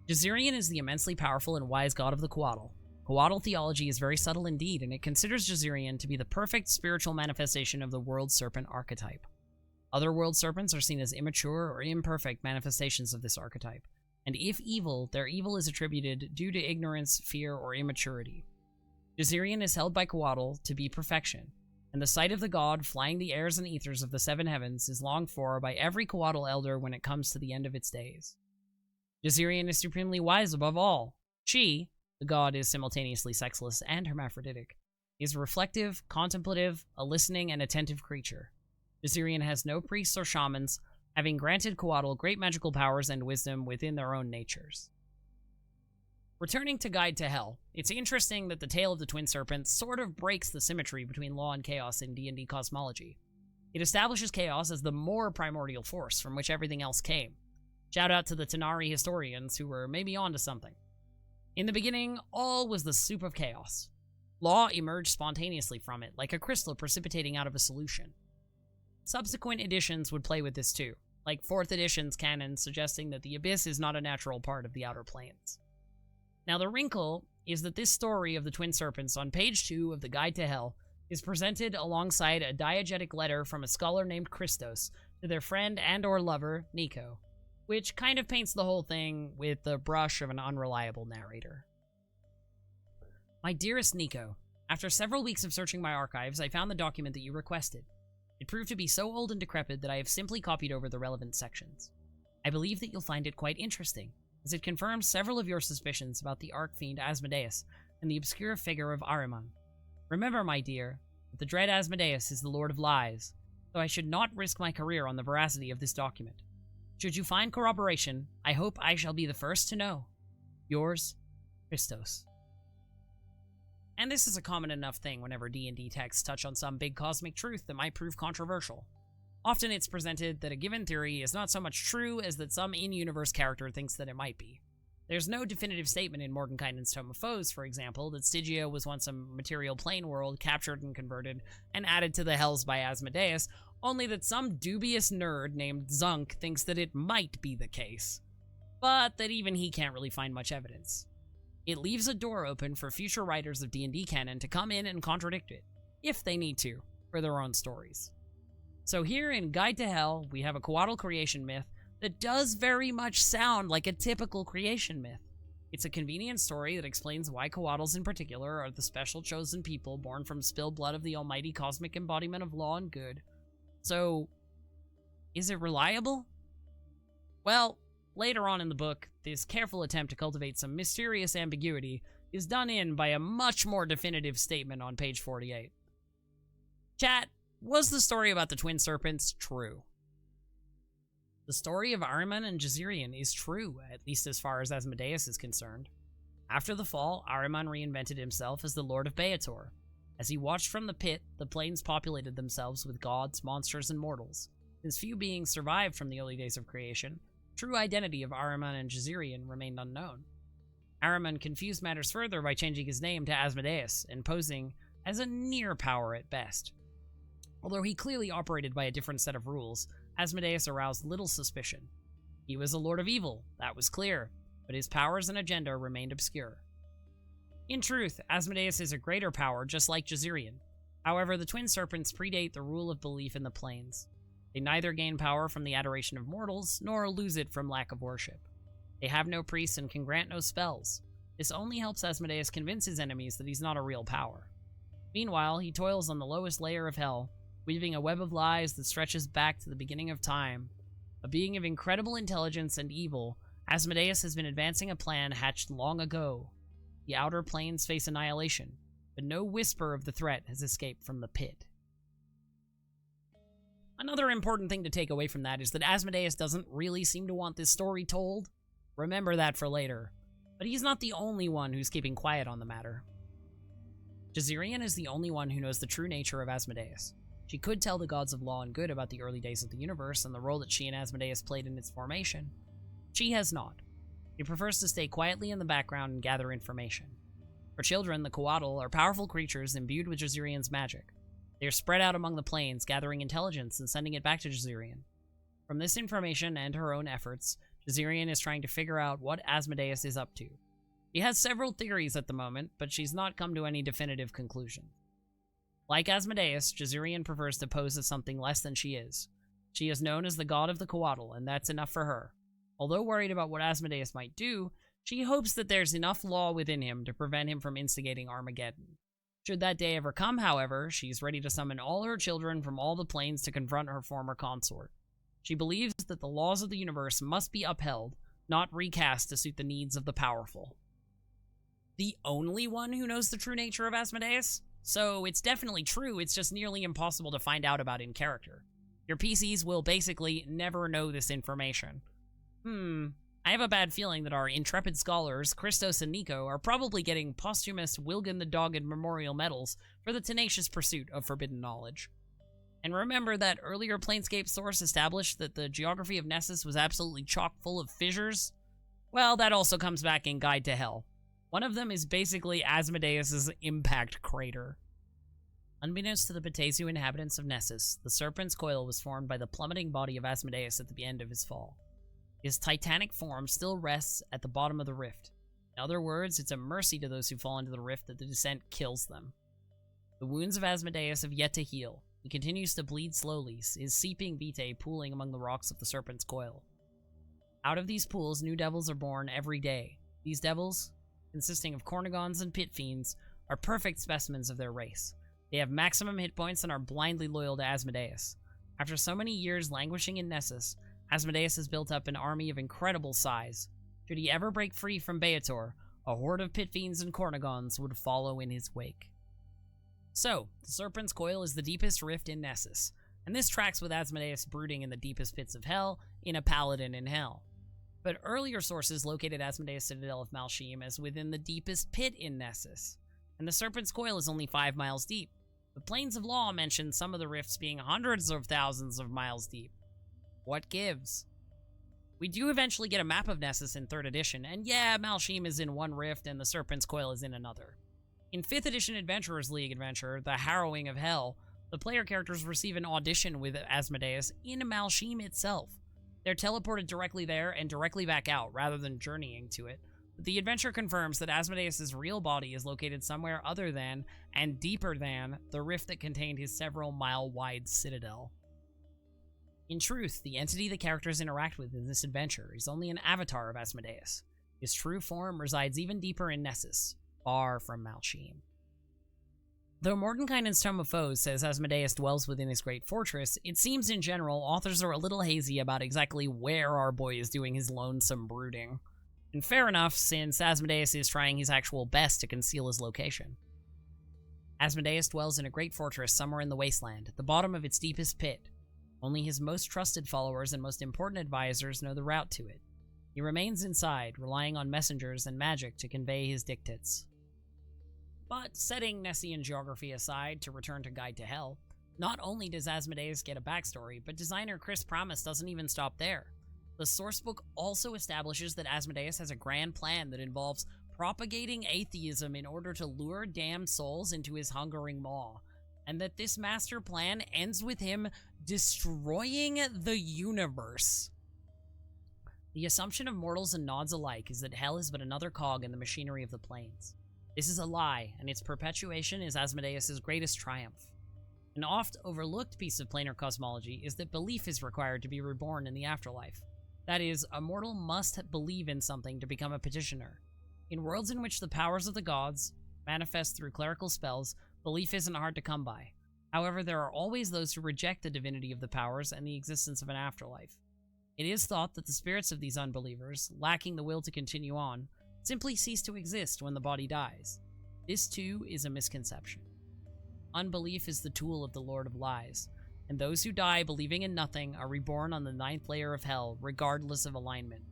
Jazirian is the immensely powerful and wise god of the coil. Coil theology is very subtle indeed, and it considers Jazirian to be the perfect spiritual manifestation of the world serpent archetype. Other world serpents are seen as immature or imperfect manifestations of this archetype, and if evil, their evil is attributed due to ignorance, fear, or immaturity. Jazirian is held by Coil to be perfection, and the sight of the god flying the airs and ethers of the 7 heavens is longed for by every Coil elder when it comes to the end of its days. Jazirian is supremely wise above all. She, the god, is simultaneously sexless and hermaphroditic. He is a reflective, contemplative, a listening, and attentive creature. Jazirian has no priests or shamans, having granted Coil great magical powers and wisdom within their own natures. Returning to Guide to Hell, it's interesting that the Tale of the Twin Serpents sort of breaks the symmetry between law and chaos in D&D cosmology. It establishes chaos as the more primordial force from which everything else came. Shout out to the Tanari historians who were maybe onto something. In the beginning, all was the soup of chaos. Law emerged spontaneously from it, like a crystal precipitating out of a solution. Subsequent editions would play with this too, like 4th edition's canon suggesting that the abyss is not a natural part of the outer planes. Now the wrinkle is that this story of the Twin Serpents on page 2 of the Guide to Hell is presented alongside a diegetic letter from a scholar named Christos to their friend and or lover, Nico, which kind of paints the whole thing with the brush of an unreliable narrator. My dearest Nico, after several weeks of searching my archives, I found the document that you requested. It proved to be so old and decrepit that I have simply copied over the relevant sections. I believe that you'll find it quite interesting, as it confirms several of your suspicions about the Archfiend Asmodeus and the obscure figure of Ahriman. Remember, my dear, that the dread Asmodeus is the Lord of Lies, so I should not risk my career on the veracity of this document. Should you find corroboration, I hope I shall be the first to know. Yours, Christos. And this is a common enough thing whenever D&D texts touch on some big cosmic truth that might prove controversial. Often it's presented that a given theory is not so much true as that some in-universe character thinks that it might be. There's no definitive statement in Mordenkainen's Tome of Foes, for example, that Stygia was once a material plane world captured and converted and added to the Hells by Asmodeus, only that some dubious nerd named Zunk thinks that it might be the case, but that even he can't really find much evidence. It leaves a door open for future writers of D&D canon to come in and contradict it, if they need to, for their own stories. So here in Guide to Hell, we have a coatl creation myth that does very much sound like a typical creation myth. It's a convenient story that explains why coatls in particular are the special chosen people born from spilled blood of the almighty cosmic embodiment of law and good. So, is it reliable? Well, later on in the book, this careful attempt to cultivate some mysterious ambiguity is done in by a much more definitive statement on page 48. Chat, was the story about the twin serpents true? The story of Ahriman and Jazirian is true, at least as far as Asmodeus is concerned. After the fall, Ahriman reinvented himself as the Lord of Beator. As he watched from the pit, the planes populated themselves with gods, monsters, and mortals. Since few beings survived from the early days of creation, the true identity of Ahriman and Jazirian remained unknown. Ahriman confused matters further by changing his name to Asmodeus and posing as a near power at best. Although he clearly operated by a different set of rules, Asmodeus aroused little suspicion. He was a lord of evil, that was clear, but his powers and agenda remained obscure. In truth, Asmodeus is a greater power, just like Jazirian. However, the twin serpents predate the rule of belief in the planes. They neither gain power from the adoration of mortals, nor lose it from lack of worship. They have no priests and can grant no spells. This only helps Asmodeus convince his enemies that he's not a real power. Meanwhile, he toils on the lowest layer of hell, weaving a web of lies that stretches back to the beginning of time. A being of incredible intelligence and evil, Asmodeus has been advancing a plan hatched long ago. The outer planes face annihilation, but no whisper of the threat has escaped from the pit. Another important thing to take away from that is that Asmodeus doesn't really seem to want this story told. Remember that for later. But he's not the only one who's keeping quiet on the matter. Jazirian is the only one who knows the true nature of Asmodeus. She could tell the gods of law and good about the early days of the universe and the role that she and Asmodeus played in its formation. She has not. She prefers to stay quietly in the background and gather information. For children, the coatl are powerful creatures imbued with Jazirian's magic. They are spread out among the planes, gathering intelligence and sending it back to Jazirian. From this information and her own efforts, Jazirian is trying to figure out what Asmodeus is up to. She has several theories at the moment, but she's not come to any definitive conclusion. Like Asmodeus, Jazirian prefers to pose as something less than she is. She is known as the god of the coatl, and that's enough for her. Although worried about what Asmodeus might do, she hopes that there's enough law within him to prevent him from instigating Armageddon. Should that day ever come, however, she's ready to summon all her children from all the planes to confront her former consort. She believes that the laws of the universe must be upheld, not recast to suit the needs of the powerful. The only one who knows the true nature of Asmodeus? So it's definitely true, it's just nearly impossible to find out about in character. Your PCs will basically never know this information. I have a bad feeling that our intrepid scholars, Christos and Nico, are probably getting posthumous Wilgan the Dogged memorial medals for the tenacious pursuit of forbidden knowledge. And remember that earlier Planescape source established that the geography of Nessus was absolutely chock full of fissures? Well, that also comes back in Guide to Hell. One of them is basically Asmodeus' impact crater. Unbeknownst to the Batazu inhabitants of Nessus, the Serpent's coil was formed by the plummeting body of Asmodeus at the end of his fall. His titanic form still rests at the bottom of the rift. In other words, it's a mercy to those who fall into the rift that the descent kills them. The wounds of Asmodeus have yet to heal. He continues to bleed slowly, his seeping vitae pooling among the rocks of the Serpent's coil. Out of these pools, new devils are born every day. These devils, consisting of Cornigons and Pit Fiends, are perfect specimens of their race. They have maximum hit points and are blindly loyal to Asmodeus. After so many years languishing in Nessus, Asmodeus has built up an army of incredible size. Should he ever break free from Beator, a horde of Pit Fiends and Cornigons would follow in his wake. So, the Serpent's Coil is the deepest rift in Nessus, and this tracks with Asmodeus brooding in the deepest pits of hell in a Paladin in hell. But earlier sources located Asmodeus' Citadel of Mal'Sheem as within the deepest pit in Nessus, and the Serpent's Coil is only 5 miles deep. The Plains of Law mention some of the rifts being hundreds of thousands of miles deep. What gives? We do eventually get a map of Nessus in 3rd edition, and yeah, Mal'Shim is in one rift and the Serpent's coil is in another. In 5th edition Adventurers League adventure, The Harrowing of Hell, the player characters receive an audition with Asmodeus in Mal'Shim itself. They're teleported directly there and directly back out, rather than journeying to it. The adventure confirms that Asmodeus' real body is located somewhere other than, and deeper than, the rift that contained his several mile-wide citadel. In truth, the entity the characters interact with in this adventure is only an avatar of Asmodeus. His true form resides even deeper in Nessus, far from Mal'Shim. Though Mordenkainen's Tome of Foes says Asmodeus dwells within his great fortress, it seems in general authors are a little hazy about exactly where our boy is doing his lonesome brooding. And fair enough, since Asmodeus is trying his actual best to conceal his location. Asmodeus dwells in a great fortress somewhere in the wasteland, at the bottom of its deepest pit. Only his most trusted followers and most important advisors know the route to it. He remains inside, relying on messengers and magic to convey his dictates. But setting Nessian geography aside to return to Guide to Hell, not only does Asmodeus get a backstory, but designer Chris Promise doesn't even stop there. The sourcebook also establishes that Asmodeus has a grand plan that involves propagating atheism in order to lure damned souls into his hungering maw, and that this master plan ends with him destroying the universe. The assumption of mortals and nods alike is that Hell is but another cog in the machinery of the planes. This is a lie, and its perpetuation is Asmodeus' greatest triumph. An oft-overlooked piece of planar cosmology is that belief is required to be reborn in the afterlife. That is, a mortal must believe in something to become a petitioner. In worlds in which the powers of the gods manifest through clerical spells, belief isn't hard to come by. However, there are always those who reject the divinity of the powers and the existence of an afterlife. It is thought that the spirits of these unbelievers, lacking the will to continue on, simply cease to exist when the body dies. This, too, is a misconception. Unbelief is the tool of the Lord of Lies, and those who die believing in nothing are reborn on the 9th layer of Hell, regardless of alignment.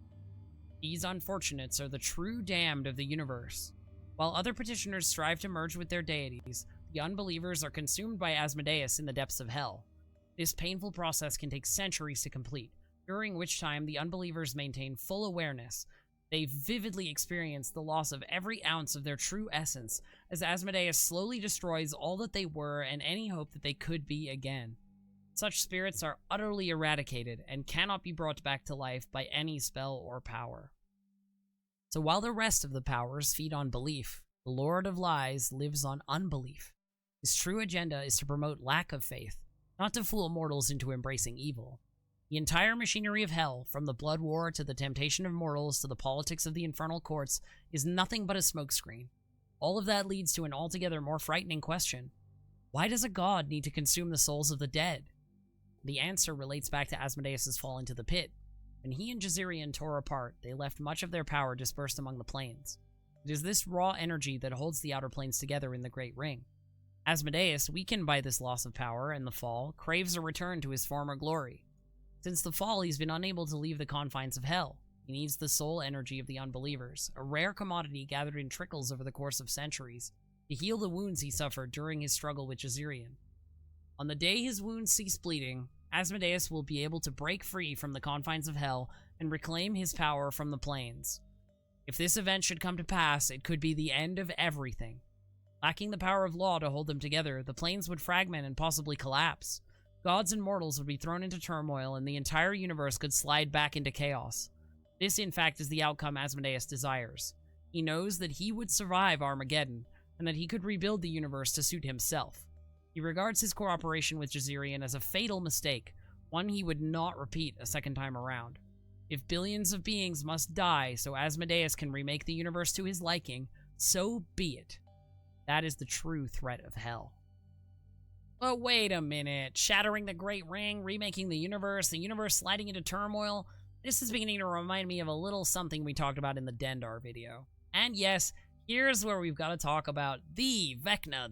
These unfortunates are the true damned of the universe. While other petitioners strive to merge with their deities, the unbelievers are consumed by Asmodeus in the depths of Hell. This painful process can take centuries to complete, during which time the unbelievers maintain full awareness. They vividly experience the loss of every ounce of their true essence, as Asmodeus slowly destroys all that they were and any hope that they could be again. Such spirits are utterly eradicated and cannot be brought back to life by any spell or power. So while the rest of the powers feed on belief, the Lord of Lies lives on unbelief. His true agenda is to promote lack of faith, not to fool mortals into embracing evil. The entire machinery of Hell, from the blood war to the temptation of mortals to the politics of the infernal courts, is nothing but a smokescreen. All of that leads to an altogether more frightening question. Why does a god need to consume the souls of the dead? The answer relates back to Asmodeus' fall into the pit. When he and Jazarian tore apart, they left much of their power dispersed among the planes. It is this raw energy that holds the outer planes together in the Great Ring. Asmodeus, weakened by this loss of power and the fall, craves a return to his former glory. Since the fall, he's been unable to leave the confines of Hell. He needs the soul energy of the unbelievers, a rare commodity gathered in trickles over the course of centuries, to heal the wounds he suffered during his struggle with Jazarian. On the day his wounds cease bleeding, Asmodeus will be able to break free from the confines of Hell and reclaim his power from the planes. If this event should come to pass, it could be the end of everything. Lacking the power of law to hold them together, the planes would fragment and possibly collapse. Gods and mortals would be thrown into turmoil, and the entire universe could slide back into chaos. This, in fact, is the outcome Asmodeus desires. He knows that he would survive Armageddon, and that he could rebuild the universe to suit himself. He regards his cooperation with Jazarian as a fatal mistake, one he would not repeat a second time around. If billions of beings must die so Asmodeus can remake the universe to his liking, so be it. That is the true threat of Hell. But wait a minute, shattering the Great Ring, remaking the universe sliding into turmoil, this is beginning to remind me of a little something we talked about in the Dendar video. And yes, here's where we've got to talk about the Vecna,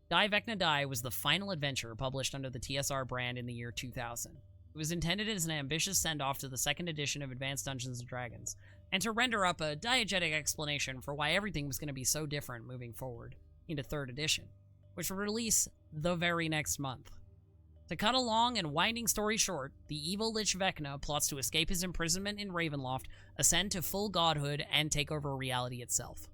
Die Vecna Die was the final adventure published under the TSR brand in the year 2000. It was intended as an ambitious send-off to the second edition of Advanced Dungeons & Dragons, and to render up a diegetic explanation for why everything was going to be so different moving forward into 3rd edition. which would release the very next month. To cut a long and winding story short, the evil Lich Vecna plots to escape his imprisonment in Ravenloft, ascend to full godhood, and take over reality itself.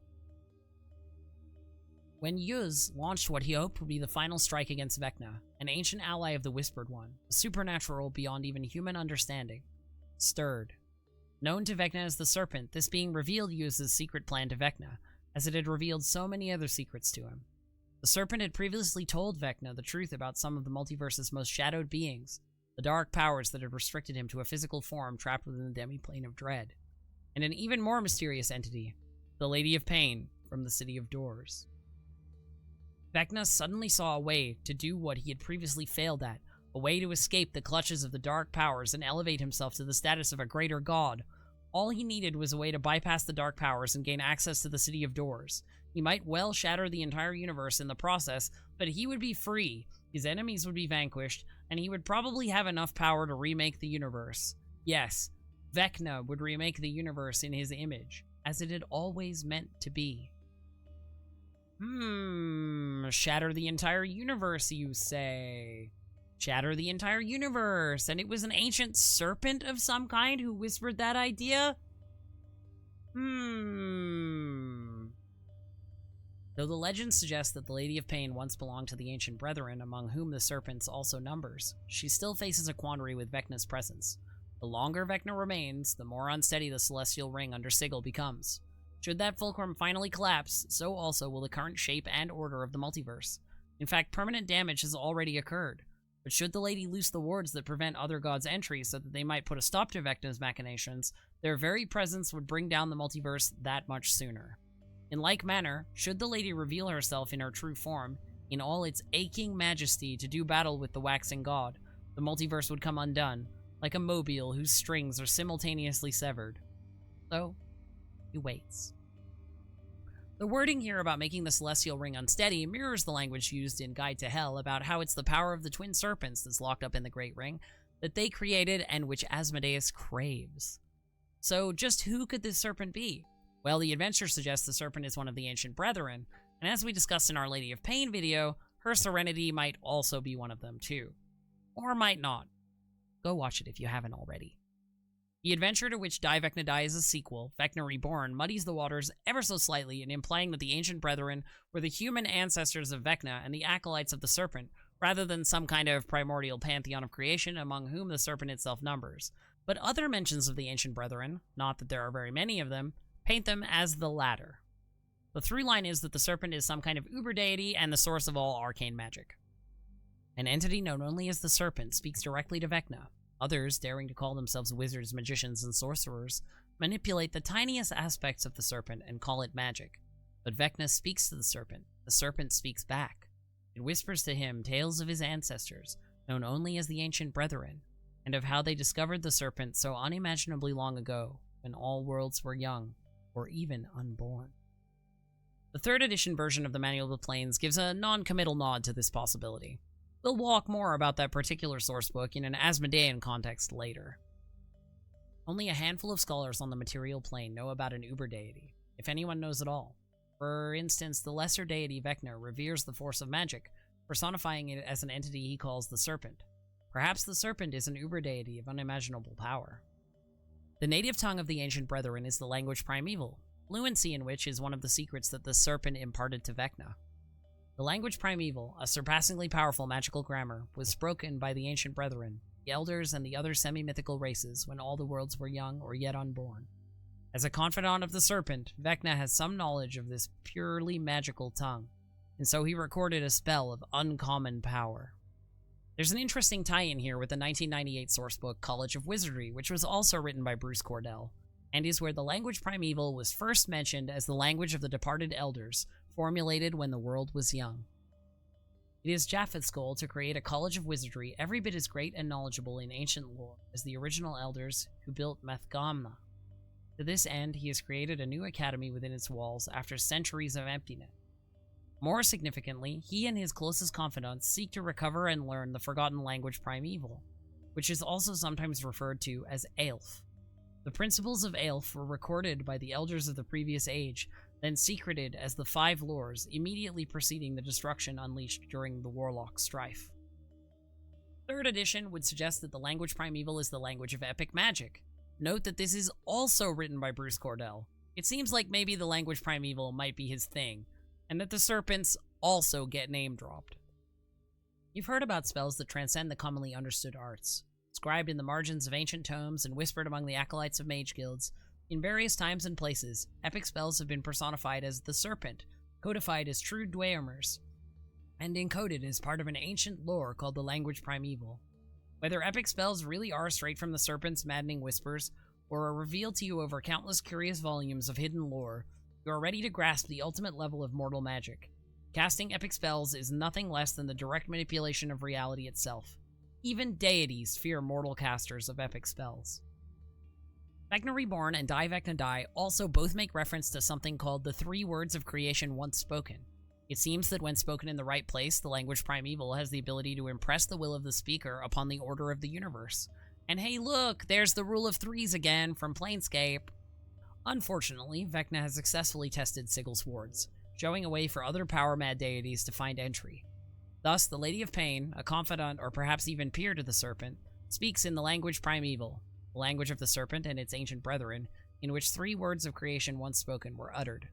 When Yuz launched what he hoped would be the final strike against Vecna, an ancient ally of the Whispered One, a supernatural beyond even human understanding, stirred. Known to Vecna as the Serpent, this being revealed Yuz's secret plan to Vecna, as it had revealed so many other secrets to him. The Serpent had previously told Vecna the truth about some of the multiverse's most shadowed beings, the dark powers that had restricted him to a physical form trapped within the demiplane of dread, and an even more mysterious entity, the Lady of Pain from the City of Doors. Vecna suddenly saw a way to do what he had previously failed at, a way to escape the clutches of the dark powers and elevate himself to the status of a greater god. All he needed was a way to bypass the dark powers and gain access to the City of Doors. He might well shatter the entire universe in the process, but he would be free, his enemies would be vanquished, and he would probably have enough power to remake the universe. Yes, Vecna would remake the universe in his image, as it had always meant to be. Shatter the entire universe, you say? Shatter the entire universe, and it was an ancient serpent of some kind who whispered that idea? Though the legend suggests that the Lady of Pain once belonged to the Ancient Brethren, among whom the Serpents also numbers, she still faces a quandary with Vecna's presence. The longer Vecna remains, the more unsteady the celestial ring under Sigil becomes. Should that fulcrum finally collapse, so also will the current shape and order of the multiverse. In fact, permanent damage has already occurred. But should the Lady loose the wards that prevent other gods' entry so that they might put a stop to Vecna's machinations, their very presence would bring down the multiverse that much sooner. In like manner, should the Lady reveal herself in her true form, in all its aching majesty to do battle with the waxing god, the multiverse would come undone, like a mobile whose strings are simultaneously severed. So, he waits. The wording here about making the celestial ring unsteady mirrors the language used in Guide to Hell about how it's the power of the twin serpents that's locked up in the Great Ring that they created and which Asmodeus craves. So just who could this serpent be? Well, the adventure suggests the serpent is one of the Ancient Brethren, and as we discussed in our Lady of Pain video, her Serenity might also be one of them too. Or might not. Go watch it if you haven't already. The adventure to which Die Vecna Die is a sequel, Vecna Reborn, muddies the waters ever so slightly in implying that the Ancient Brethren were the human ancestors of Vecna and the acolytes of the Serpent, rather than some kind of primordial pantheon of creation among whom the Serpent itself numbers. But other mentions of the Ancient Brethren, not that there are very many of them, paint them as the latter. The through line is that the Serpent is some kind of uber deity and the source of all arcane magic. An entity known only as the Serpent speaks directly to Vecna. Others, daring to call themselves wizards, magicians, and sorcerers, manipulate the tiniest aspects of the Serpent and call it magic. But Vecna speaks to the Serpent speaks back. It whispers to him tales of his ancestors, known only as the Ancient Brethren, and of how they discovered the Serpent so unimaginably long ago, when all worlds were young, or even unborn. The 3rd edition version of the Manual of the Planes gives a non-committal nod to this possibility. We'll walk more about that particular sourcebook in an Asmodean context later. Only a handful of scholars on the material plane know about an uber deity, if anyone knows at all. For instance, the lesser deity Vecna reveres the force of magic, personifying it as an entity he calls the Serpent. Perhaps the Serpent is an uber deity of unimaginable power. The native tongue of the Ancient Brethren is the language primeval, fluency in which is one of the secrets that the Serpent imparted to Vecna. The language primeval, a surpassingly powerful magical grammar, was spoken by the Ancient Brethren, the Elders, and the other semi-mythical races when all the worlds were young or yet unborn. As a confidant of the Serpent, Vecna has some knowledge of this purely magical tongue, and so he recorded a spell of uncommon power. There's an interesting tie-in here with the 1998 sourcebook College of Wizardry, which was also written by Bruce Cordell, and is where the language primeval was first mentioned as the language of the departed Elders, formulated when the world was young. It is Japheth's goal to create a college of wizardry every bit as great and knowledgeable in ancient lore as the original Elders who built Methgamna. To this end, he has created a new academy within its walls after centuries of emptiness. More significantly, he and his closest confidants seek to recover and learn the forgotten language primeval, which is also sometimes referred to as Aelf. The principles of Aelf were recorded by the Elders of the previous age, then secreted as the 5 lores immediately preceding the destruction unleashed during the Warlock strife. 3rd edition would suggest that the language primeval is the language of epic magic. Note that this is also written by Bruce Cordell. It seems like maybe the language primeval might be his thing, and that the Serpents also get name-dropped. You've heard about spells that transcend the commonly understood arts, scribed in the margins of ancient tomes and whispered among the acolytes of mage guilds. In various times and places, epic spells have been personified as the Serpent, codified as true Dweomers, and encoded as part of an ancient lore called the language primeval. Whether epic spells really are straight from the Serpent's maddening whispers, or are revealed to you over countless curious volumes of hidden lore, you are ready to grasp the ultimate level of mortal magic. Casting epic spells is nothing less than the direct manipulation of reality itself. Even deities fear mortal casters of epic spells. Vecna Reborn and Die Vecna Die also both make reference to something called the 3 words of creation once spoken. It seems that when spoken in the right place, the language primeval has the ability to impress the will of the speaker upon the order of the universe. And hey look, there's the rule of 3s again from Planescape. Unfortunately, Vecna has successfully tested Sigil's wards, showing a way for other power-mad deities to find entry. Thus, the Lady of Pain, a confidant or perhaps even peer to the Serpent, speaks in the language primeval, the language of the Serpent and its ancient brethren, in which 3 words of creation once spoken were uttered.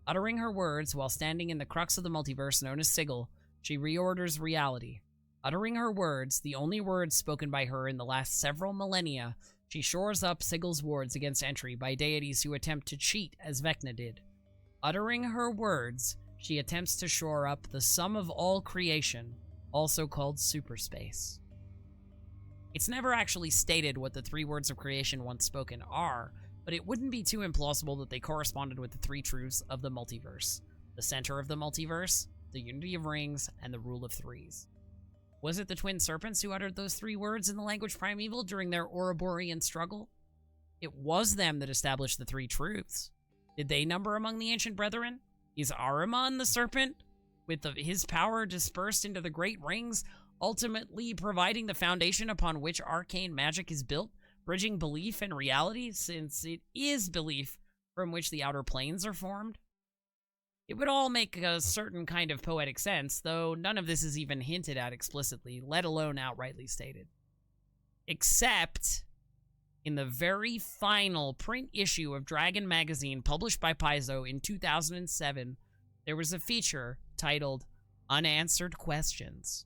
Uttering her words while standing in the crux of the multiverse known as Sigil, she reorders reality. Uttering her words, the only words spoken by her in the last several millennia, she shores up Sigil's wards against entry by deities who attempt to cheat as Vecna did. Uttering her words, she attempts to shore up the sum of all creation, also called superspace. It's never actually stated what the 3 words of creation once spoken are, but it wouldn't be too implausible that they corresponded with the 3 truths of the multiverse: the center of the multiverse, the unity of rings, and the rule of 3s. Was it the twin serpents who uttered those 3 words in the language primeval during their Ouroborean struggle? It was them that established the 3 truths. Did they number among the ancient brethren? Is Ahriman the Serpent, with his power dispersed into the great rings, ultimately providing the foundation upon which arcane magic is built, bridging belief and reality, since it is belief from which the outer planes are formed? It would all make a certain kind of poetic sense, though none of this is even hinted at explicitly, let alone outrightly stated. Except in the very final print issue of Dragon magazine published by Paizo in 2007, there was a feature titled Unanswered Questions.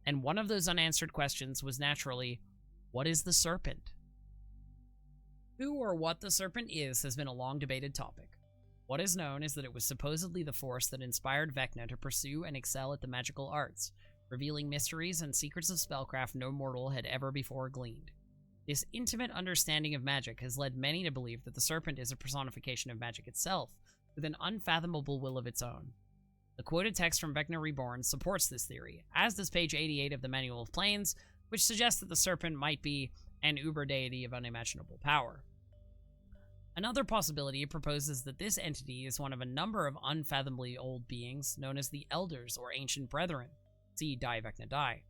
And one of those unanswered questions was naturally, what is the Serpent? Who or what the Serpent is has been a long debated topic. What is known is that it was supposedly the force that inspired Vecna to pursue and excel at the magical arts, revealing mysteries and secrets of spellcraft no mortal had ever before gleaned. This intimate understanding of magic has led many to believe that the Serpent is a personification of magic itself, with an unfathomable will of its own. The quoted text from Vecna Reborn supports this theory, as does page 88 of the Manual of Planes, which suggests that the Serpent might be an uber-deity of unimaginable power. Another possibility proposes that this entity is one of a number of unfathomably old beings known as the Elders or Ancient Brethren. See Die Vecna Die.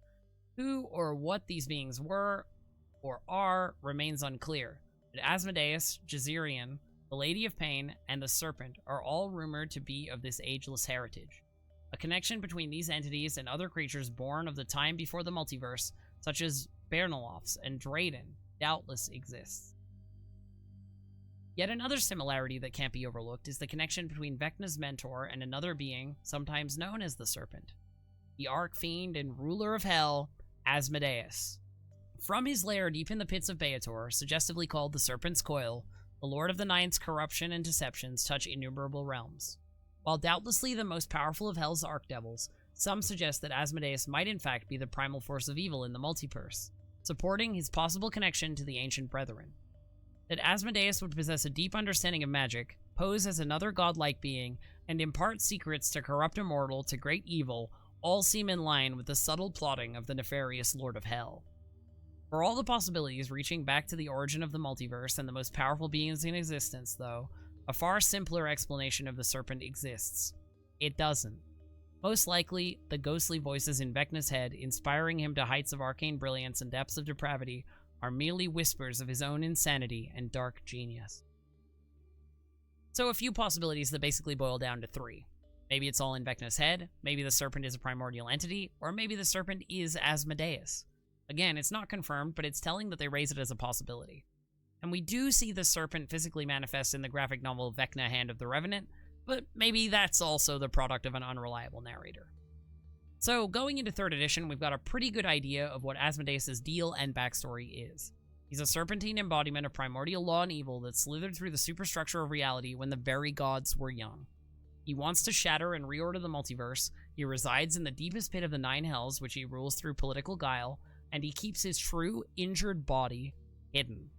Who or what these beings were or are remains unclear, but Asmodeus, Jazirian, the Lady of Pain, and the Serpent are all rumored to be of this ageless heritage. A connection between these entities and other creatures born of the time before the multiverse, such as Bernoloffs and Drayden, doubtless exists. Yet another similarity that can't be overlooked is the connection between Vecna's mentor and another being, sometimes known as the Serpent, the Archfiend and ruler of Hell, Asmodeus. From his lair deep in the pits of Beator, suggestively called the Serpent's Coil, the Lord of the Ninth's corruption and deceptions touch innumerable realms. While doubtlessly the most powerful of Hell's archdevils, some suggest that Asmodeus might in fact be the primal force of evil in the multiverse, supporting his possible connection to the Ancient Brethren. That Asmodeus would possess a deep understanding of magic, pose as another godlike being, and impart secrets to corrupt immortal to great evil all seem in line with the subtle plotting of the nefarious Lord of Hell. For all the possibilities reaching back to the origin of the multiverse and the most powerful beings in existence, though, a far simpler explanation of the Serpent exists. It doesn't. Most likely, the ghostly voices in Vecna's head, inspiring him to heights of arcane brilliance and depths of depravity, are merely whispers of his own insanity and dark genius. So a few possibilities that basically boil down to 3. Maybe it's all in Vecna's head, maybe the Serpent is a primordial entity, or maybe the Serpent is Asmodeus. Again, it's not confirmed, but it's telling that they raise it as a possibility. And we do see the Serpent physically manifest in the graphic novel Vecna Hand of the Revenant, but maybe that's also the product of an unreliable narrator. So, going into 3rd edition, we've got a pretty good idea of what Asmodeus' deal and backstory is. He's a serpentine embodiment of primordial law and evil that slithered through the superstructure of reality when the very gods were young. He wants to shatter and reorder the multiverse, he resides in the deepest pit of the 9 hells, which he rules through political guile, and he keeps his true, injured body hidden.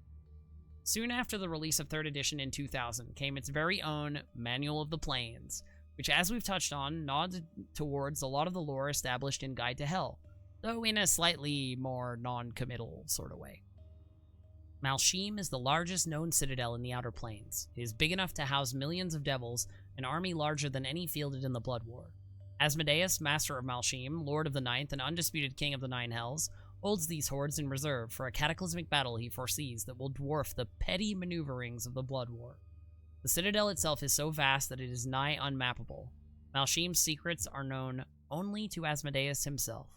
Soon after the release of 3rd edition in 2000 came its very own Manual of the Planes, which, as we've touched on, nods towards a lot of the lore established in Guide to Hell, though in a slightly more non-committal sort of way. Mal'Sheem is the largest known citadel in the Outer Planes. It is big enough to house millions of devils, an army larger than any fielded in the Blood War. Asmodeus, master of Mal'Sheem, lord of the Ninth, and undisputed king of the 9 hells, holds these hordes in reserve for a cataclysmic battle he foresees that will dwarf the petty maneuverings of the Blood War. The citadel itself is so vast that it is nigh unmappable. Mal'Sheem's secrets are known only to Asmodeus himself.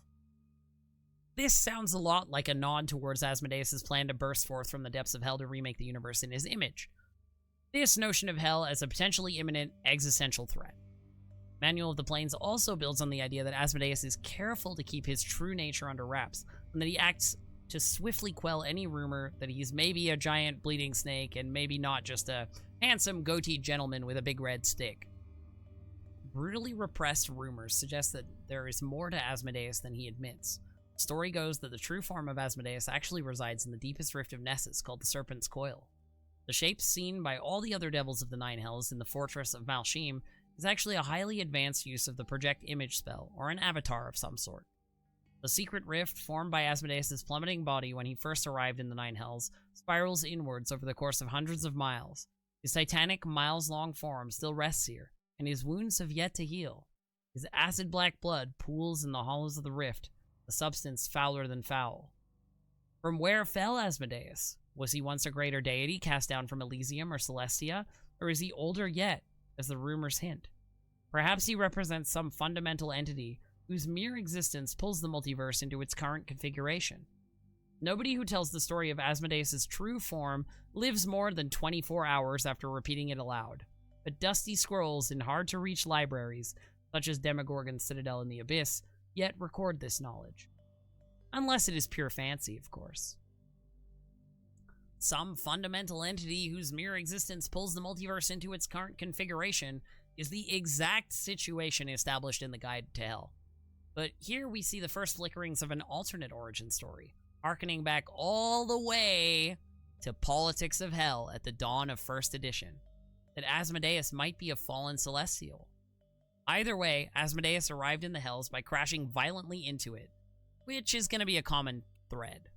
This sounds a lot like a nod towards Asmodeus' plan to burst forth from the depths of hell to remake the universe in his image. This notion of hell as a potentially imminent existential threat. Manual of the Planes also builds on the idea that Asmodeus is careful to keep his true nature under wraps, and that he acts to swiftly quell any rumor that he's maybe a giant bleeding snake and maybe not just a handsome goateed gentleman with a big red stick. Brutally repressed rumors suggest that there is more to Asmodeus than he admits. The story goes that the true form of Asmodeus actually resides in the deepest rift of Nessus, called the Serpent's coil. The shape seen by all the other devils of the 9 hells in the fortress of Mal'Sheem is actually a highly advanced use of the project image spell, or an avatar of some sort. The secret rift, formed by Asmodeus' plummeting body when he first arrived in the 9 hells, spirals inwards over the course of hundreds of miles. His titanic, miles-long form still rests here, and his wounds have yet to heal. His acid-black blood pools in the hollows of the rift, a substance fouler than foul. From where fell Asmodeus? Was he once a greater deity cast down from Elysium or Celestia, or is he older yet, as the rumors hint? Perhaps he represents some fundamental entity whose mere existence pulls the multiverse into its current configuration. Nobody who tells the story of Asmodeus' true form lives more than 24 hours after repeating it aloud, but dusty scrolls in hard-to-reach libraries, such as Demogorgon's Citadel in the Abyss, yet record this knowledge. Unless it is pure fancy, of course. Some fundamental entity whose mere existence pulls the multiverse into its current configuration is the exact situation established in the Guide to Hell. But here we see the first flickerings of an alternate origin story, harkening back all the way to Politics of Hell at the dawn of 1st edition, that Asmodeus might be a fallen celestial. Either way, Asmodeus arrived in the Hells by crashing violently into it, which is going to be a common thread.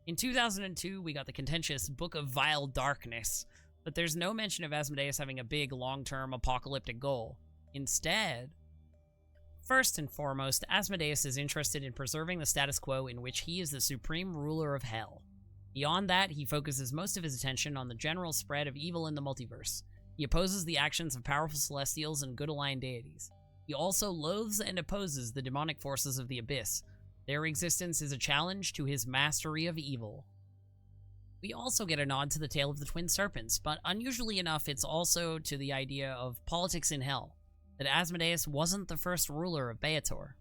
In 2002, we got the contentious Book of Vile Darkness, but there's no mention of Asmodeus having a big, long-term apocalyptic goal. Instead, first and foremost, Asmodeus is interested in preserving the status quo in which he is the supreme ruler of Hell. Beyond that, he focuses most of his attention on the general spread of evil in the multiverse. He opposes the actions of powerful celestials and good-aligned deities. He also loathes and opposes the demonic forces of the Abyss. Their existence is a challenge to his mastery of evil. We also get a nod to the tale of the twin serpents, but unusually enough, it's also to the idea of politics in hell, that Asmodeus wasn't the first ruler of Baator.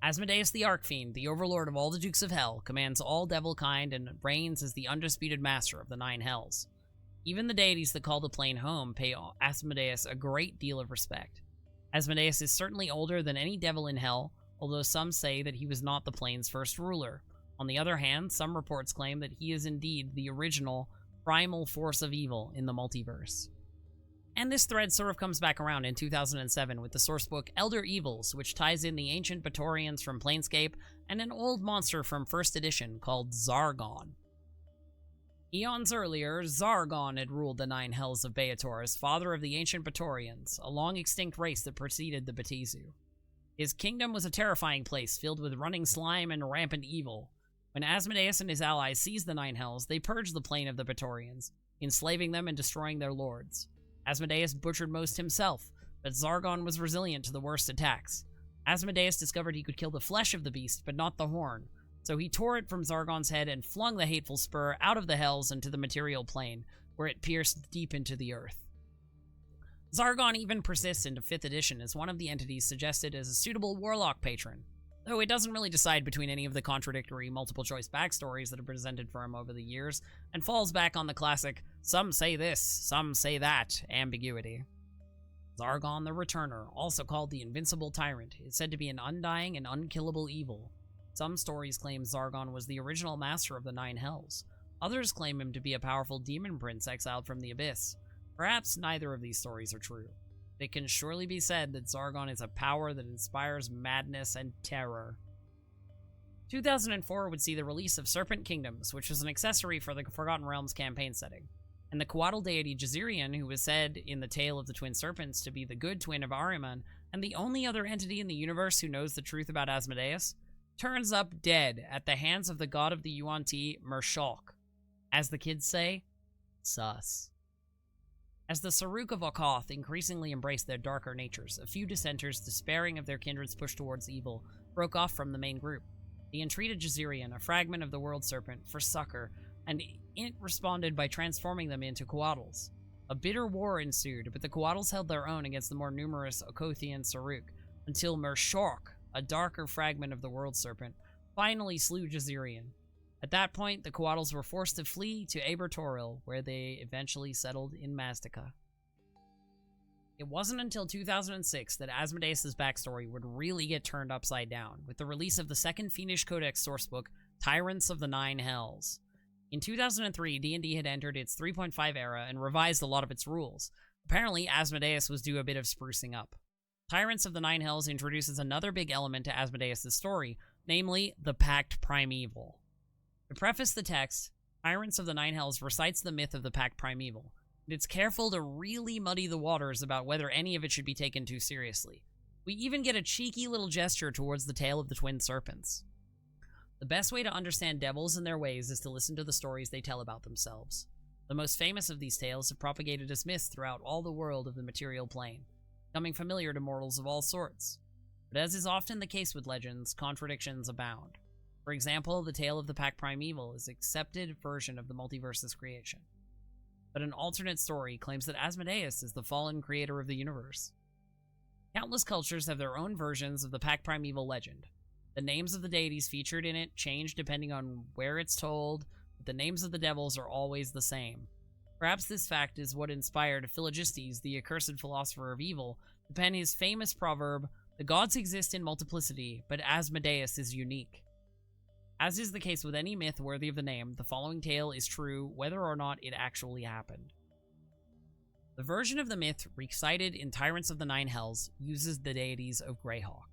Asmodeus the Archfiend, the overlord of all the Dukes of Hell, commands all devil kind and reigns as the undisputed master of the 9 hells. Even the deities that call the plane home pay Asmodeus a great deal of respect. Asmodeus is certainly older than any devil in hell, although some say that he was not the plane's first ruler. On the other hand, some reports claim that he is indeed the original, primal force of evil in the multiverse. And this thread sort of comes back around in 2007 with the sourcebook Elder Evils, which ties in the ancient Ptorians from Planescape and an old monster from 1st edition called Zargon. Eons earlier, Zargon had ruled the 9 hells of Baator as father of the ancient Ptorians, a long-extinct race that preceded the Batizu. His kingdom was a terrifying place filled with running slime and rampant evil. When Asmodeus and his allies seized the 9 hells, they purged the plane of the Ptorians, enslaving them and destroying their lords. Asmodeus butchered most himself, but Zargon was resilient to the worst attacks. Asmodeus discovered he could kill the flesh of the beast, but not the horn, so he tore it from Zargon's head and flung the hateful spur out of the hells into the material plane, where it pierced deep into the earth. Zargon even persists into 5th edition as one of the entities suggested as a suitable warlock patron, though it doesn't really decide between any of the contradictory multiple-choice backstories that are presented for him over the years, and falls back on the classic "some say this, some say that" ambiguity. Zargon the Returner, also called the Invincible Tyrant, is said to be an undying and unkillable evil. Some stories claim Zargon was the original master of the 9 Hells. Others claim him to be a powerful demon prince exiled from the Abyss. Perhaps neither of these stories are true. It can surely be said that Zargon is a power that inspires madness and terror. 2004 would see the release of Serpent Kingdoms, which was an accessory for the Forgotten Realms campaign setting, and the coatl deity Jazirian, who was said in the Tale of the Twin Serpents to be the good twin of Ahriman, and the only other entity in the universe who knows the truth about Asmodeus, turns up dead at the hands of the god of the Yuan-Ti, Mershok. As the kids say, sus. As the Saruk of Okoth increasingly embraced their darker natures, a few dissenters, despairing of their kindred's push towards evil, broke off from the main group. The entreated Jazirian, a fragment of the World Serpent, for succor, and it responded by transforming them into coatls. A bitter war ensued, but the coatls held their own against the more numerous Okothian Saruk, until Mershok, a darker fragment of the World Serpent, finally slew Jazirian. At that point, the coatls were forced to flee to Abertoril, where they eventually settled in Mazdaca. It wasn't until 2006 that Asmodeus' backstory would really get turned upside down, with the release of the second Fiendish Codex sourcebook, Tyrants of the 9 Hells. In 2003, D&D had entered its 3.5 era and revised a lot of its rules. Apparently, Asmodeus was due a bit of sprucing up. Tyrants of the 9 Hells introduces another big element to Asmodeus' story, namely the Pact Primeval. To preface the text, Tyrants of the 9 Hells recites the myth of the Pact Primeval, and it's careful to really muddy the waters about whether any of it should be taken too seriously. We even get a cheeky little gesture towards the tale of the Twin Serpents. The best way to understand devils and their ways is to listen to the stories they tell about themselves. The most famous of these tales have propagated as myths throughout all the world of the material plane, becoming familiar to mortals of all sorts. But as is often the case with legends, contradictions abound. For example, the tale of the Pact Primeval is an accepted version of the multiverse's creation. But an alternate story claims that Asmodeus is the fallen creator of the universe. Countless cultures have their own versions of the Pact Primeval legend. The names of the deities featured in it change depending on where it's told, but the names of the devils are always the same. Perhaps this fact is what inspired Phlogistes, the accursed philosopher of evil, to pen his famous proverb, "The gods exist in multiplicity, but Asmodeus is unique." As is the case with any myth worthy of the name, the following tale is true whether or not it actually happened. The version of the myth recited in Tyrants of the 9 Hells uses the deities of Greyhawk,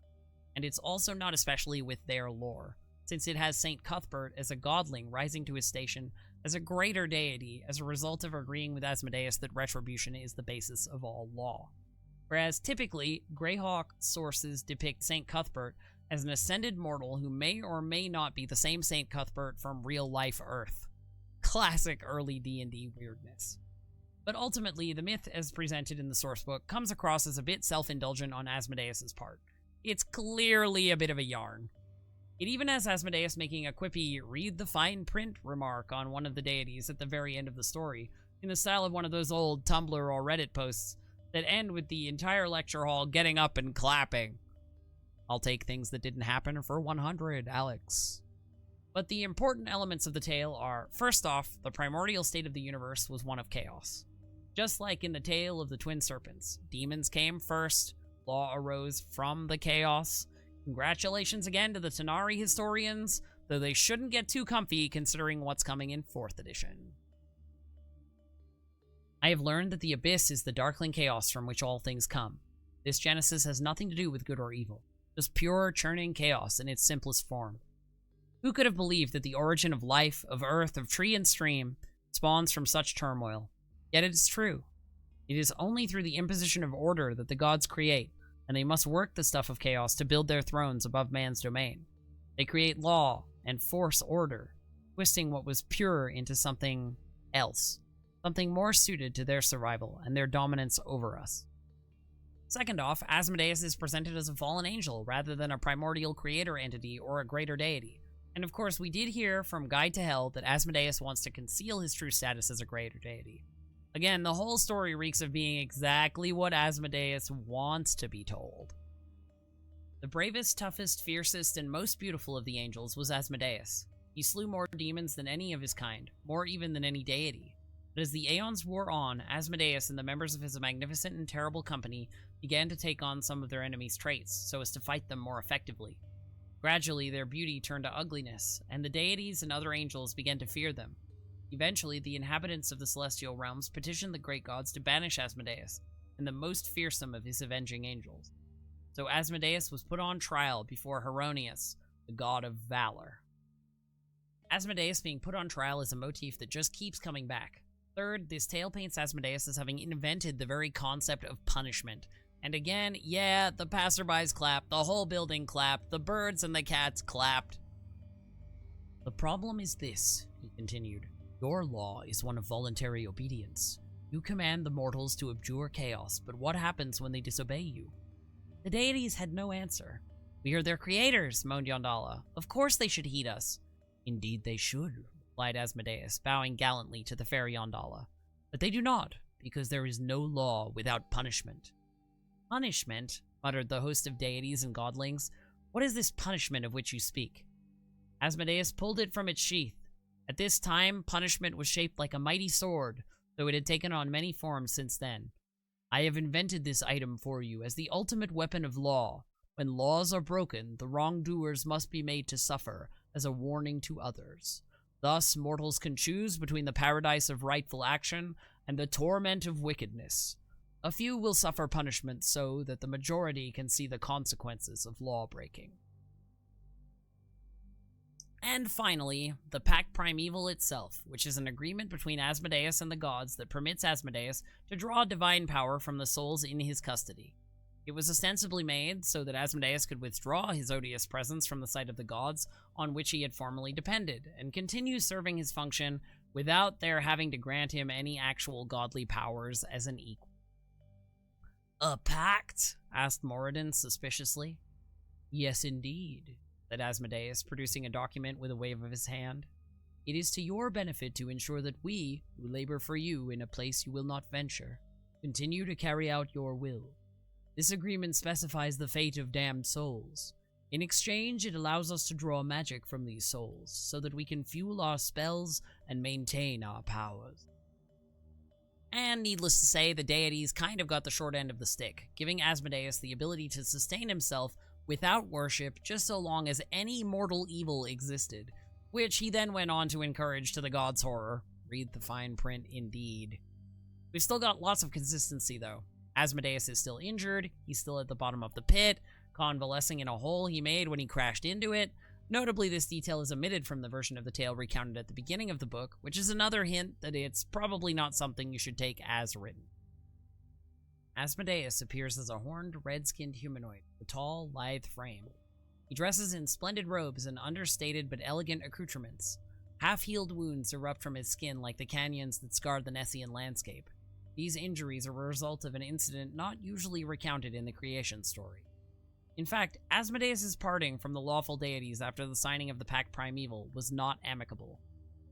and it's also not especially with their lore, since it has Saint Cuthbert as a godling rising to his station as a greater deity as a result of agreeing with Asmodeus that retribution is the basis of all law. Whereas typically, Greyhawk sources depict Saint Cuthbert as an ascended mortal who may or may not be the same Saint Cuthbert from real-life Earth. Classic early D&D weirdness. But ultimately, the myth as presented in the sourcebook comes across as a bit self-indulgent on Asmodeus' part. It's clearly a bit of a yarn. It even has Asmodeus making a quippy "read the fine print" remark on one of the deities at the very end of the story, in the style of one of those old Tumblr or Reddit posts that end with the entire lecture hall getting up and clapping. I'll take things that didn't happen for 100, Alex. But the important elements of the tale are, first off, the primordial state of the universe was one of chaos. Just like in the tale of the Twin Serpents, demons came first, law arose from the chaos. Congratulations again to the Tanari historians, though they shouldn't get too comfy considering what's coming in 4th edition. I have learned that the Abyss is the darkling chaos from which all things come. This genesis has nothing to do with good or evil. Just pure, churning chaos in its simplest form. Who could have believed that the origin of life, of earth, of tree and stream, spawns from such turmoil? Yet it is true. It is only through the imposition of order that the gods create, and they must work the stuff of chaos to build their thrones above man's domain. They create law and force order, twisting what was pure into something else. something more suited to their survival and their dominance over us. Second off, Asmodeus is presented as a fallen angel rather than a primordial creator entity or a greater deity. And of course, we did hear from Guide to Hell that Asmodeus wants to conceal his true status as a greater deity. Again, the whole story reeks of being exactly what Asmodeus wants to be told. The bravest, toughest, fiercest, and most beautiful of the angels was Asmodeus. He slew more demons than any of his kind, more even than any deity. But as the aeons wore on, Asmodeus and the members of his magnificent and terrible company began to take on some of their enemies' traits, so as to fight them more effectively. Gradually, their beauty turned to ugliness, and the deities and other angels began to fear them. Eventually, the inhabitants of the celestial realms petitioned the great gods to banish Asmodeus, and the most fearsome of his avenging angels. So Asmodeus was put on trial before Heronius, the god of valor. Asmodeus being put on trial is a motif that just keeps coming back. Third, this tale paints Asmodeus as having invented the very concept of punishment. And again, yeah, the passerbys clapped, the whole building clapped, the birds and the cats clapped. The problem is this, he continued. Your law is one of voluntary obedience. You command the mortals to abjure chaos, but what happens when they disobey you? The deities had no answer. We are their creators, moaned Yondala. Of course they should heed us. Indeed they should, replied Asmodeus, bowing gallantly to the fair Yondala. But they do not, because there is no law without punishment. Punishment? Muttered the host of deities and godlings. What is this punishment of which you speak? Asmodeus pulled it from its sheath. At this time, punishment was shaped like a mighty sword, though it had taken on many forms since then. I have invented this item for you as the ultimate weapon of law. When laws are broken, the wrongdoers must be made to suffer, as a warning to others. Thus, mortals can choose between the paradise of rightful action and the torment of wickedness. A few will suffer punishment so that the majority can see the consequences of law-breaking. And finally, the Pact Primeval itself, which is an agreement between Asmodeus and the gods that permits Asmodeus to draw divine power from the souls in his custody. It was ostensibly made so that Asmodeus could withdraw his odious presence from the sight of the gods on which he had formerly depended, and continue serving his function without their having to grant him any actual godly powers as an equal. A pact? Asked Moradin suspiciously. Yes, indeed, said Asmodeus, producing a document with a wave of his hand. It is to your benefit to ensure that we, who labor for you in a place you will not venture, continue to carry out your will. This agreement specifies the fate of damned souls. In exchange, it allows us to draw magic from these souls, so that we can fuel our spells and maintain our powers. And needless to say, the deities kind of got the short end of the stick, giving Asmodeus the ability to sustain himself without worship just so long as any mortal evil existed, which he then went on to encourage to the gods' horror. Read the fine print indeed. We've still got lots of consistency though. Asmodeus is still injured, he's still at the bottom of the pit, convalescing in a hole he made when he crashed into it. Notably, this detail is omitted from the version of the tale recounted at the beginning of the book, which is another hint that it's probably not something you should take as written. Asmodeus appears as a horned, red-skinned humanoid, with a tall, lithe frame. He dresses in splendid robes and understated but elegant accoutrements. Half-healed wounds erupt from his skin like the canyons that scarred the Nessian landscape. These injuries are a result of an incident not usually recounted in the creation story. In fact, Asmodeus' parting from the lawful deities after the signing of the Pact Primeval was not amicable.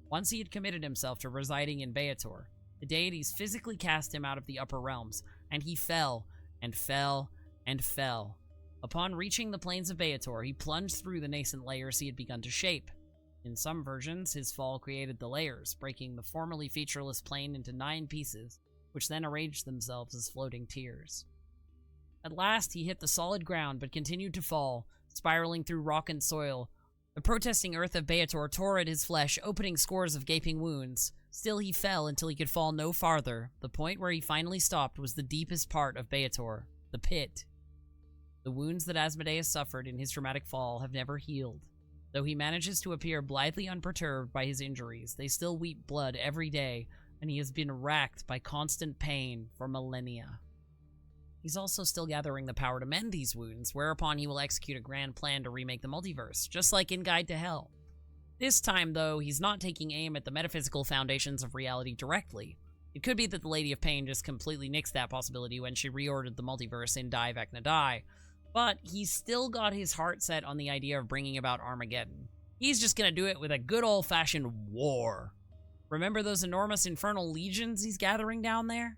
Once he had committed himself to residing in Beator, the deities physically cast him out of the upper realms, and he fell, and fell, and fell. Upon reaching the plains of Beator, he plunged through the nascent layers he had begun to shape. In some versions, his fall created the layers, breaking the formerly featureless plane into 9 pieces, which then arranged themselves as floating tiers. At last, he hit the solid ground, but continued to fall, spiraling through rock and soil. The protesting earth of Beator tore at his flesh, opening scores of gaping wounds. Still he fell until he could fall no farther. The point where he finally stopped was the deepest part of Beator, the pit. The wounds that Asmodeus suffered in his dramatic fall have never healed. Though he manages to appear blithely unperturbed by his injuries, they still weep blood every day, and he has been racked by constant pain for millennia. He's also still gathering the power to mend these wounds, whereupon he will execute a grand plan to remake the multiverse, just like in Guide to Hell. This time, though, he's not taking aim at the metaphysical foundations of reality directly. It could be that the Lady of Pain just completely nixed that possibility when she reordered the multiverse in Die Vecna Die, but he's still got his heart set on the idea of bringing about Armageddon. He's just gonna do it with a good old-fashioned war. Remember those enormous infernal legions he's gathering down there?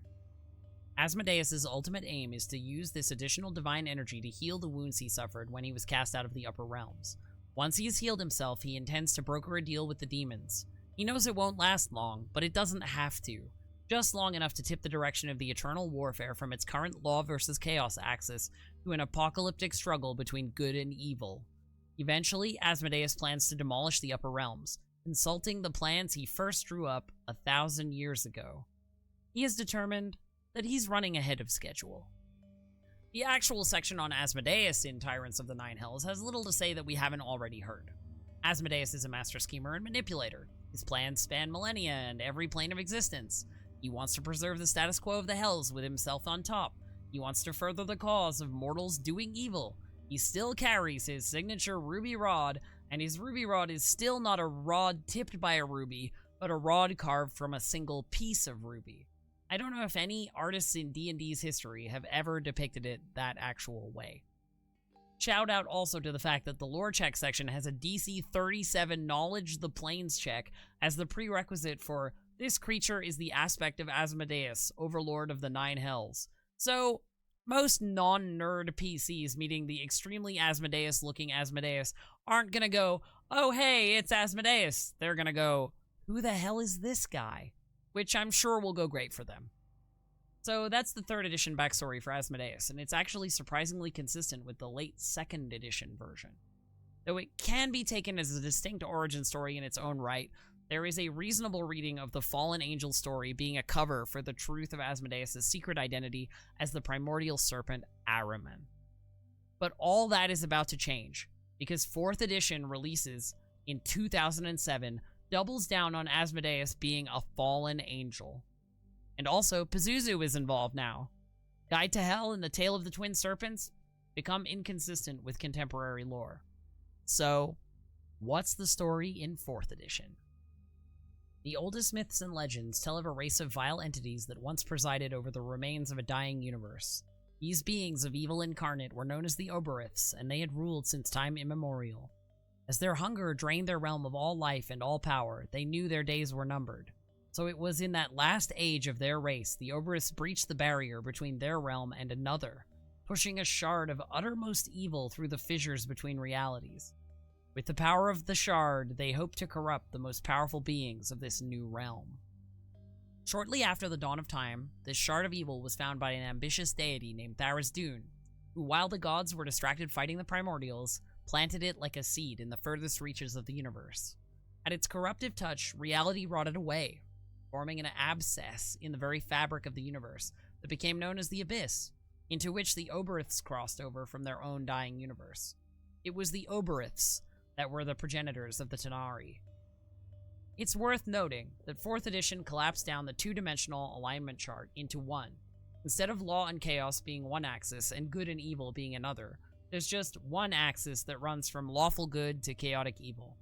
Asmodeus' ultimate aim is to use this additional divine energy to heal the wounds he suffered when he was cast out of the upper realms. Once he has healed himself, he intends to broker a deal with the demons. He knows it won't last long, but it doesn't have to. Just long enough to tip the direction of the eternal warfare from its current law versus chaos axis to an apocalyptic struggle between good and evil. Eventually, Asmodeus plans to demolish the upper realms, consulting the plans he first drew up 1,000 years ago. He is determined that he's running ahead of schedule. The actual section on Asmodeus in Tyrants of the Nine Hells has little to say that we haven't already heard. Asmodeus is a master schemer and manipulator. His plans span millennia and every plane of existence. He wants to preserve the status quo of the Hells with himself on top. He wants to further the cause of mortals doing evil. He still carries his signature ruby rod, and his ruby rod is still not a rod tipped by a ruby, but a rod carved from a single piece of ruby. I don't know if any artists in D&D's history have ever depicted it that actual way. Shout out also to the fact that the lore check section has a DC 37 Knowledge the Planes check as the prerequisite for this creature is the aspect of Asmodeus, Overlord of the Nine Hells. So, most non-nerd PCs meeting the extremely Asmodeus-looking Asmodeus aren't gonna go, oh hey, it's Asmodeus. They're gonna go, who the hell is this guy? Which I'm sure will go great for them. So that's the 3rd edition backstory for Asmodeus, and it's actually surprisingly consistent with the late 2nd edition version. Though it can be taken as a distinct origin story in its own right, there is a reasonable reading of the Fallen Angel story being a cover for the truth of Asmodeus' secret identity as the primordial serpent Ahriman. But all that is about to change, because 4th edition releases in 2007 doubles down on Asmodeus being a fallen angel. And also, Pazuzu is involved now. Guide to Hell and the Tale of the Twin Serpents become inconsistent with contemporary lore. So, what's the story in 4th edition? The oldest myths and legends tell of a race of vile entities that once presided over the remains of a dying universe. These beings of evil incarnate were known as the Oberiths, and they had ruled since time immemorial. As their hunger drained their realm of all life and all power, they knew their days were numbered. So it was in that last age of their race, the Oberiths breached the barrier between their realm and another, pushing a shard of uttermost evil through the fissures between realities. With the power of the shard, they hoped to corrupt the most powerful beings of this new realm. Shortly after the dawn of time, this shard of evil was found by an ambitious deity named Tharizdun, who, while the gods were distracted fighting the primordials, planted it like a seed in the furthest reaches of the universe. At its corruptive touch, reality rotted away, forming an abscess in the very fabric of the universe that became known as the Abyss, into which the Oberiths crossed over from their own dying universe. It was the Oberiths that were the progenitors of the Tanari. It's worth noting that 4th edition collapsed down the two-dimensional alignment chart into one. Instead of law and chaos being one axis and good and evil being another, there's just one axis that runs from lawful good to chaotic evil.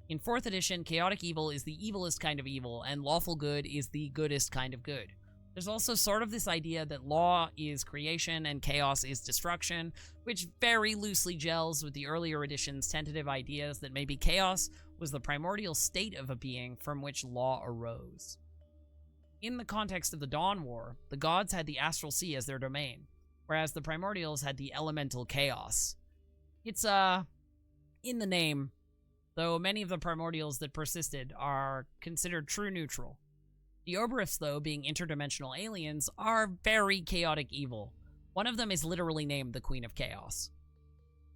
In 4th edition, chaotic evil is the evilest kind of evil, and lawful good is the goodest kind of good. There's also sort of this idea that law is creation and chaos is destruction, which very loosely gels with the earlier edition's tentative ideas that maybe chaos was the primordial state of a being from which law arose. In the context of the Dawn War, the gods had the astral sea as their domain, whereas the primordials had the elemental chaos. It's, in the name, though many of the primordials that persisted are considered true neutral. The Oberiths, though, being interdimensional aliens, are very chaotic evil. One of them is literally named the Queen of Chaos.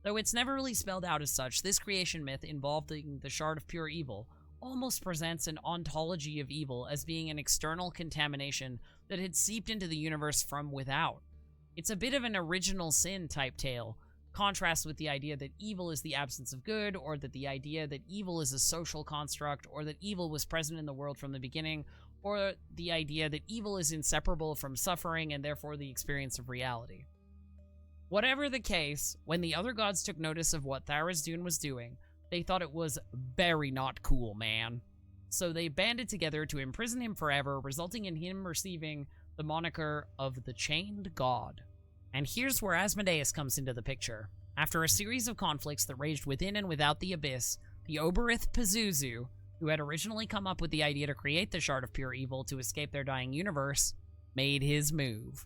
Though it's never really spelled out as such, this creation myth involving the Shard of Pure Evil almost presents an ontology of evil as being an external contamination that had seeped into the universe from without. It's a bit of an original sin type tale, contrast with the idea that evil is the absence of good, or that the idea that evil is a social construct, or that evil was present in the world from the beginning, or the idea that evil is inseparable from suffering and therefore the experience of reality. Whatever the case, when the other gods took notice of what Tharizdun was doing, they thought it was very not cool, man. So they banded together to imprison him forever, resulting in him receiving the moniker of the Chained God. And here's where Asmodeus comes into the picture. After a series of conflicts that raged within and without the Abyss, the Oberith Pazuzu, who had originally come up with the idea to create the Shard of Pure Evil to escape their dying universe, made his move.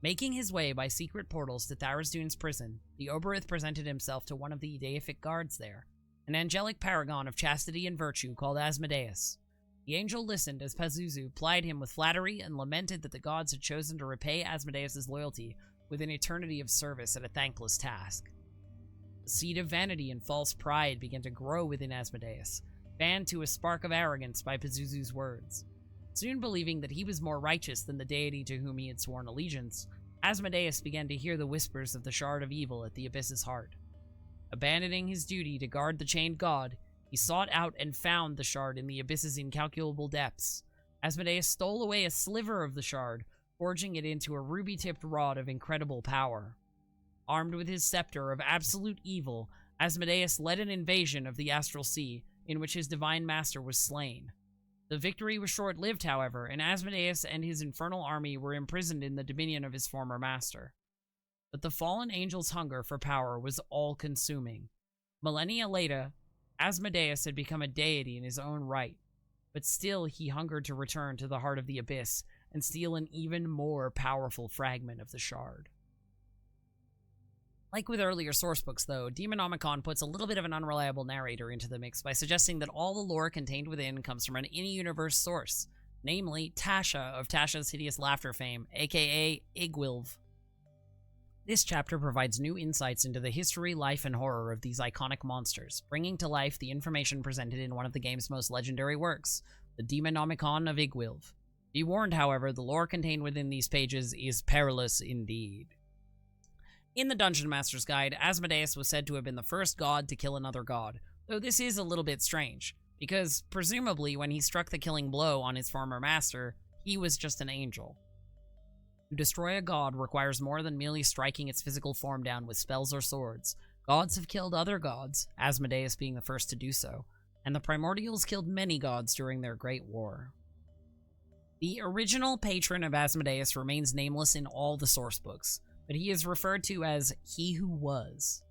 Making his way by secret portals to Tharizdun's prison, the Oberith presented himself to one of the deific guards there, an angelic paragon of chastity and virtue called Asmodeus. The angel listened as Pazuzu plied him with flattery and lamented that the gods had chosen to repay Asmodeus' loyalty with an eternity of service at a thankless task. The seed of vanity and false pride began to grow within Asmodeus, fanned to a spark of arrogance by Pazuzu's words. Soon believing that he was more righteous than the deity to whom he had sworn allegiance, Asmodeus began to hear the whispers of the Shard of Evil at the Abyss's heart. Abandoning his duty to guard the chained god, he sought out and found the shard in the Abyss's incalculable depths. Asmodeus stole away a sliver of the shard, forging it into a ruby-tipped rod of incredible power. Armed with his scepter of absolute evil, Asmodeus led an invasion of the Astral Sea, in which his divine master was slain. The victory was short-lived, however, and Asmodeus and his infernal army were imprisoned in the dominion of his former master. But the fallen angel's hunger for power was all-consuming. Millennia later, Asmodeus had become a deity in his own right, but still he hungered to return to the heart of the Abyss and steal an even more powerful fragment of the shard. Like with earlier sourcebooks, though, Demonomicon puts a little bit of an unreliable narrator into the mix by suggesting that all the lore contained within comes from an in-universe source, namely Tasha of Tasha's Hideous Laughter fame, aka Igwilv. This chapter provides new insights into the history, life, and horror of these iconic monsters, bringing to life the information presented in one of the game's most legendary works, the Demonomicon of Igwilv. Be warned, however, the lore contained within these pages is perilous indeed. In the Dungeon Master's Guide, Asmodeus was said to have been the first god to kill another god, though this is a little bit strange, because presumably when he struck the killing blow on his former master, he was just an angel. To destroy a god requires more than merely striking its physical form down with spells or swords. Gods have killed other gods, Asmodeus being the first to do so, and the Primordials killed many gods during their Great War. The original patron of Asmodeus remains nameless in all the sourcebooks, but he is referred to as He Who Was.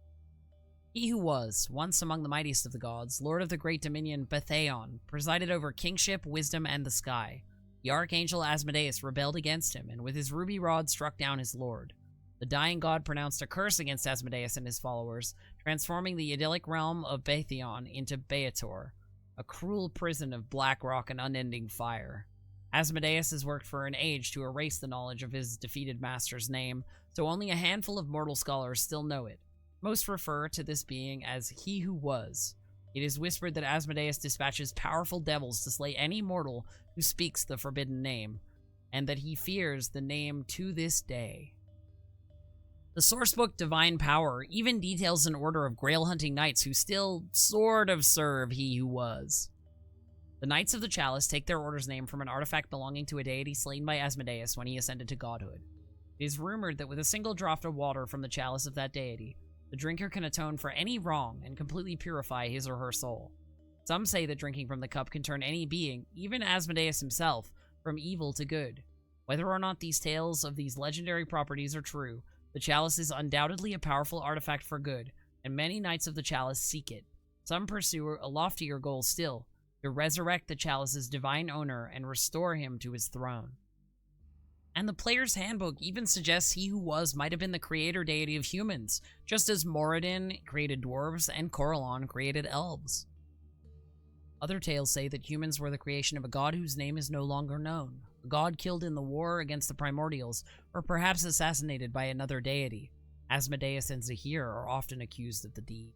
He Who Was, once among the mightiest of the gods, lord of the great dominion Bethaion, presided over kingship, wisdom, and the sky. The archangel Asmodeus rebelled against him, and with his ruby rod struck down his lord. The dying god pronounced a curse against Asmodeus and his followers, transforming the idyllic realm of Bethaion into Beator, a cruel prison of black rock and unending fire. Asmodeus has worked for an age to erase the knowledge of his defeated master's name, so only a handful of mortal scholars still know it. Most refer to this being as He Who Was. It is whispered that Asmodeus dispatches powerful devils to slay any mortal who speaks the forbidden name, and that he fears the name to this day. The sourcebook Divine Power even details an order of grail-hunting knights who still sort of serve He Who Was. The Knights of the Chalice take their order's name from an artifact belonging to a deity slain by Asmodeus when he ascended to godhood. It is rumored that with a single draught of water from the chalice of that deity, the drinker can atone for any wrong and completely purify his or her soul. Some say that drinking from the cup can turn any being, even Asmodeus himself, from evil to good. Whether or not these tales of these legendary properties are true, the chalice is undoubtedly a powerful artifact for good, and many Knights of the Chalice seek it. Some pursue a loftier goal still, to resurrect the chalice's divine owner and restore him to his throne. And the player's handbook even suggests He Who Was might have been the creator deity of humans, just as Moradin created dwarves and Corellon created elves. Other tales say that humans were the creation of a god whose name is no longer known, a god killed in the war against the Primordials, or perhaps assassinated by another deity. Asmodeus and Zahir are often accused of the deed.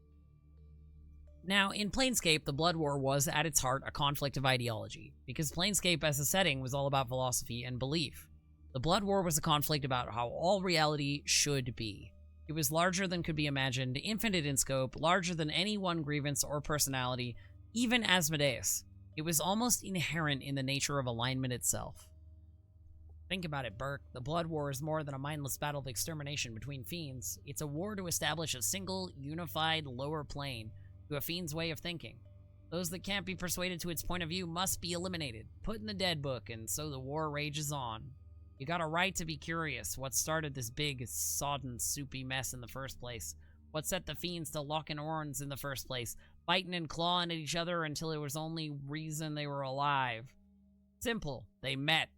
Now, in Planescape, the Blood War was, at its heart, a conflict of ideology, because Planescape as a setting was all about philosophy and belief. The Blood War was a conflict about how all reality should be. It was larger than could be imagined, infinite in scope, larger than any one grievance or personality, even Asmodeus. It was almost inherent in the nature of alignment itself. Think about it, Burke. The Blood War is more than a mindless battle of extermination between fiends. It's a war to establish a single, unified, lower plane to a fiend's way of thinking. Those that can't be persuaded to its point of view must be eliminated, put in the dead book, and so the war rages on. You got a right to be curious. What started this big, sodden, soupy mess in the first place? What set the fiends to locking horns in the first place, biting and clawing at each other until it was only reason they were alive? Simple. They met.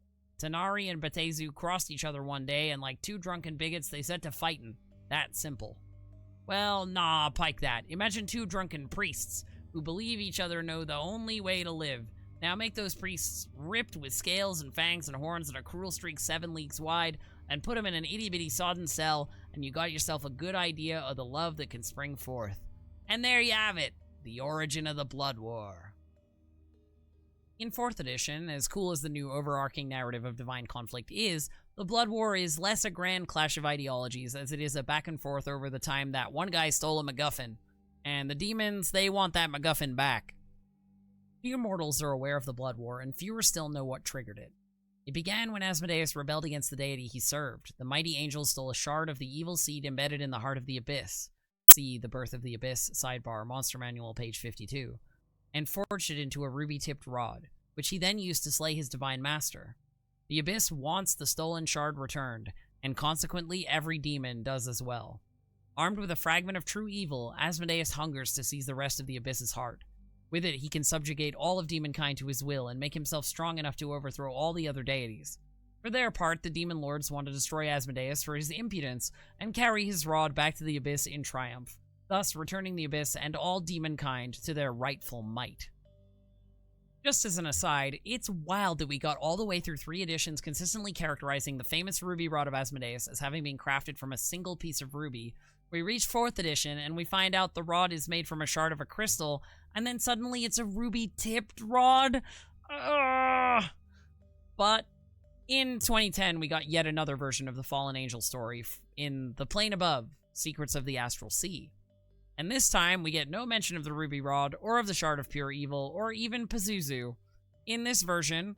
Tanari and Batezu crossed each other one day, and like two drunken bigots, they set to fighting. That simple. Well, nah, pike that. Imagine two drunken priests who believe each other know the only way to live. Now make those priests ripped with scales and fangs and horns and a cruel streak 7 leagues wide, and put them in an itty-bitty sodden cell, and you got yourself a good idea of the love that can spring forth. And there you have it, the origin of the Blood War. In 4th edition, as cool as the new overarching narrative of divine conflict is, the Blood War is less a grand clash of ideologies as it is a back and forth over the time that one guy stole a MacGuffin, and the demons, they want that MacGuffin back. Few mortals are aware of the Blood War, and fewer still know what triggered it. It began when Asmodeus rebelled against the deity he served. The mighty angel stole a shard of the evil seed embedded in the heart of the Abyss. See The Birth of the Abyss, sidebar, Monster Manual, page 52. And forged it into a ruby-tipped rod, which he then used to slay his divine master. The Abyss wants the stolen shard returned, and consequently every demon does as well. Armed with a fragment of true evil, Asmodeus hungers to seize the rest of the Abyss's heart. With it, he can subjugate all of demonkind to his will and make himself strong enough to overthrow all the other deities. For their part, the demon lords want to destroy Asmodeus for his impudence and carry his rod back to the Abyss in triumph, thus returning the Abyss and all demonkind to their rightful might. Just as an aside, it's wild that we got all the way through 3 editions consistently characterizing the famous ruby rod of Asmodeus as having been crafted from a single piece of ruby. We reach 4th edition and we find out the rod is made from a shard of a crystal, and then suddenly it's a ruby-tipped rod. But in 2010, we got yet another version of the Fallen Angel story in The Plane Above, Secrets of the Astral Sea. And this time, we get no mention of the ruby rod, or of the shard of pure evil, or even Pazuzu. In this version,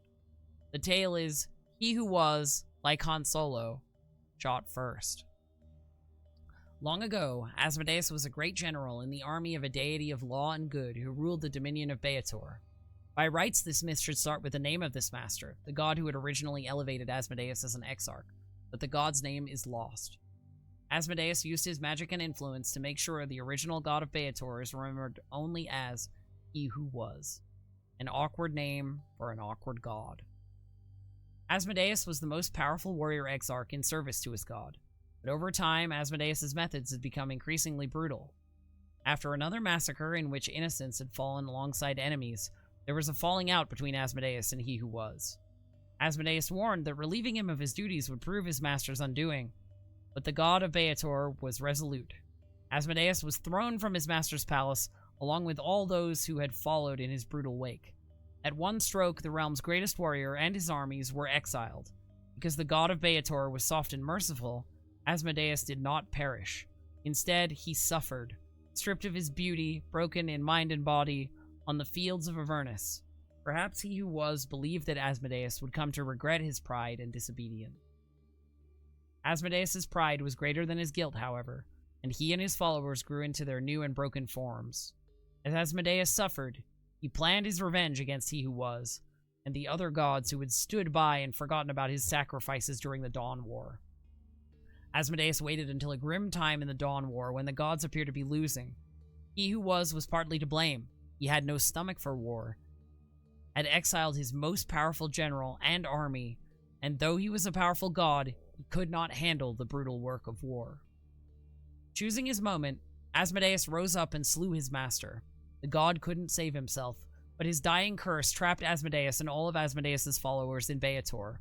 the tale is he who was, like Han Solo, shot first. Long ago, Asmodeus was a great general in the army of a deity of law and good who ruled the dominion of Beator. By rights, this myth should start with the name of this master, the god who had originally elevated Asmodeus as an exarch, but the god's name is lost. Asmodeus used his magic and influence to make sure the original god of Beator is remembered only as he who was, an awkward name for an awkward god. Asmodeus was the most powerful warrior exarch in service to his god. But over time, Asmodeus' methods had become increasingly brutal. After another massacre in which innocents had fallen alongside enemies, there was a falling out between Asmodeus and he who was. Asmodeus warned that relieving him of his duties would prove his master's undoing, but the god of Beator was resolute. Asmodeus was thrown from his master's palace, along with all those who had followed in his brutal wake. At one stroke, the realm's greatest warrior and his armies were exiled. Because the god of Beator was soft and merciful, Asmodeus did not perish. Instead, he suffered, stripped of his beauty, broken in mind and body, on the fields of Avernus. Perhaps he who was believed that Asmodeus would come to regret his pride and disobedience. Asmodeus' pride was greater than his guilt, however, and he and his followers grew into their new and broken forms. As Asmodeus suffered, he planned his revenge against he who was, and the other gods who had stood by and forgotten about his sacrifices during the Dawn War. Asmodeus waited until a grim time in the Dawn War when the gods appeared to be losing. He who was partly to blame. He had no stomach for war, had exiled his most powerful general and army, and though he was a powerful god, he could not handle the brutal work of war. Choosing his moment, Asmodeus rose up and slew his master. The god couldn't save himself, but his dying curse trapped Asmodeus and all of Asmodeus' followers in Beator.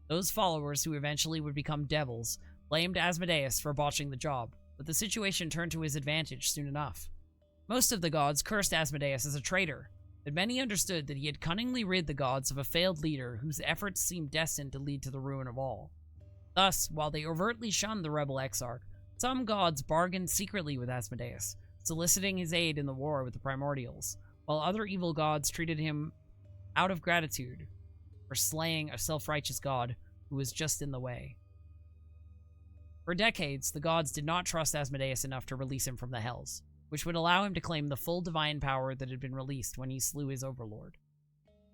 Those followers, who eventually would become devils, blamed Asmodeus for botching the job, but the situation turned to his advantage soon enough. Most of the gods cursed Asmodeus as a traitor, but many understood that he had cunningly rid the gods of a failed leader whose efforts seemed destined to lead to the ruin of all. Thus, while they overtly shunned the rebel exarch, some gods bargained secretly with Asmodeus, soliciting his aid in the war with the Primordials, while other evil gods treated him out of gratitude for slaying a self-righteous god who was just in the way. For decades, the gods did not trust Asmodeus enough to release him from the Hells. which would allow him to claim the full divine power that had been released when he slew his overlord.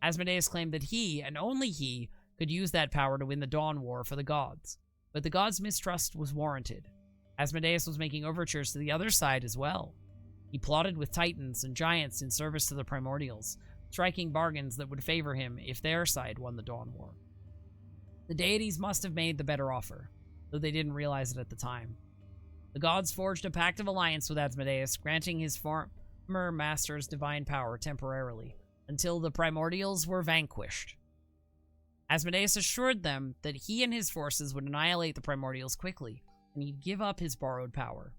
Asmodeus claimed that he, and only he, could use that power to win the Dawn War for the gods, but the gods' mistrust was warranted. Asmodeus was making overtures to the other side as well. He plotted with titans and giants in service to the primordials, striking bargains that would favor him if their side won the Dawn War. The deities must have made the better offer, though they didn't realize it at the time. The gods forged a pact of alliance with Asmodeus, granting his former master's divine power temporarily, until the primordials were vanquished. Asmodeus assured them that he and his forces would annihilate the primordials quickly, and he'd give up his borrowed power.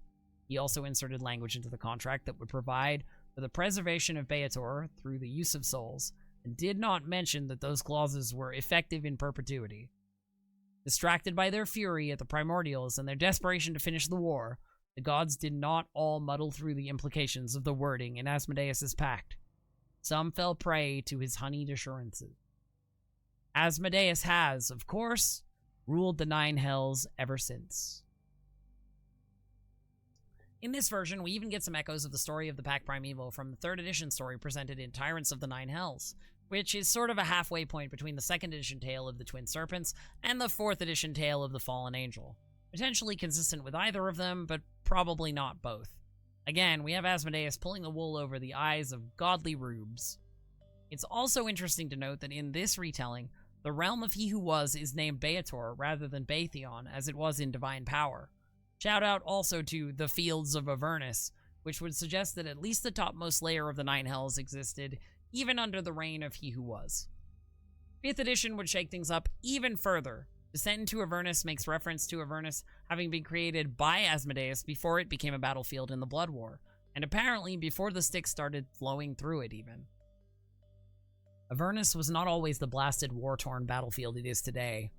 He also inserted language into the contract that would provide for the preservation of Beator through the use of souls, and did not mention that those clauses were effective in perpetuity. Distracted by their fury at the primordials and their desperation to finish the war, the gods did not all muddle through the implications of the wording in Asmodeus' pact. Some fell prey to his honeyed assurances. Asmodeus has, of course, ruled the Nine Hells ever since. In this version, we even get some echoes of the story of the Pact Primeval from the 3rd edition story presented in Tyrants of the Nine Hells, which is sort of a halfway point between the 2nd edition tale of the Twin Serpents and the 4th edition tale of the Fallen Angel. Potentially consistent with either of them, but probably not both. Again, we have Asmodeus pulling the wool over the eyes of godly rubes. It's also interesting to note that in this retelling, the realm of He Who Was is named Beator rather than Baitheon, as it was in Divine Power. Shout out also to the Fields of Avernus, which would suggest that at least the topmost layer of the Nine Hells existed, even under the reign of He Who Was. 5th edition would shake things up even further. Descent into Avernus makes reference to Avernus having been created by Asmodeus before it became a battlefield in the Blood War, and apparently before the Styx started flowing through it even. Avernus was not always the blasted, war-torn battlefield it is today.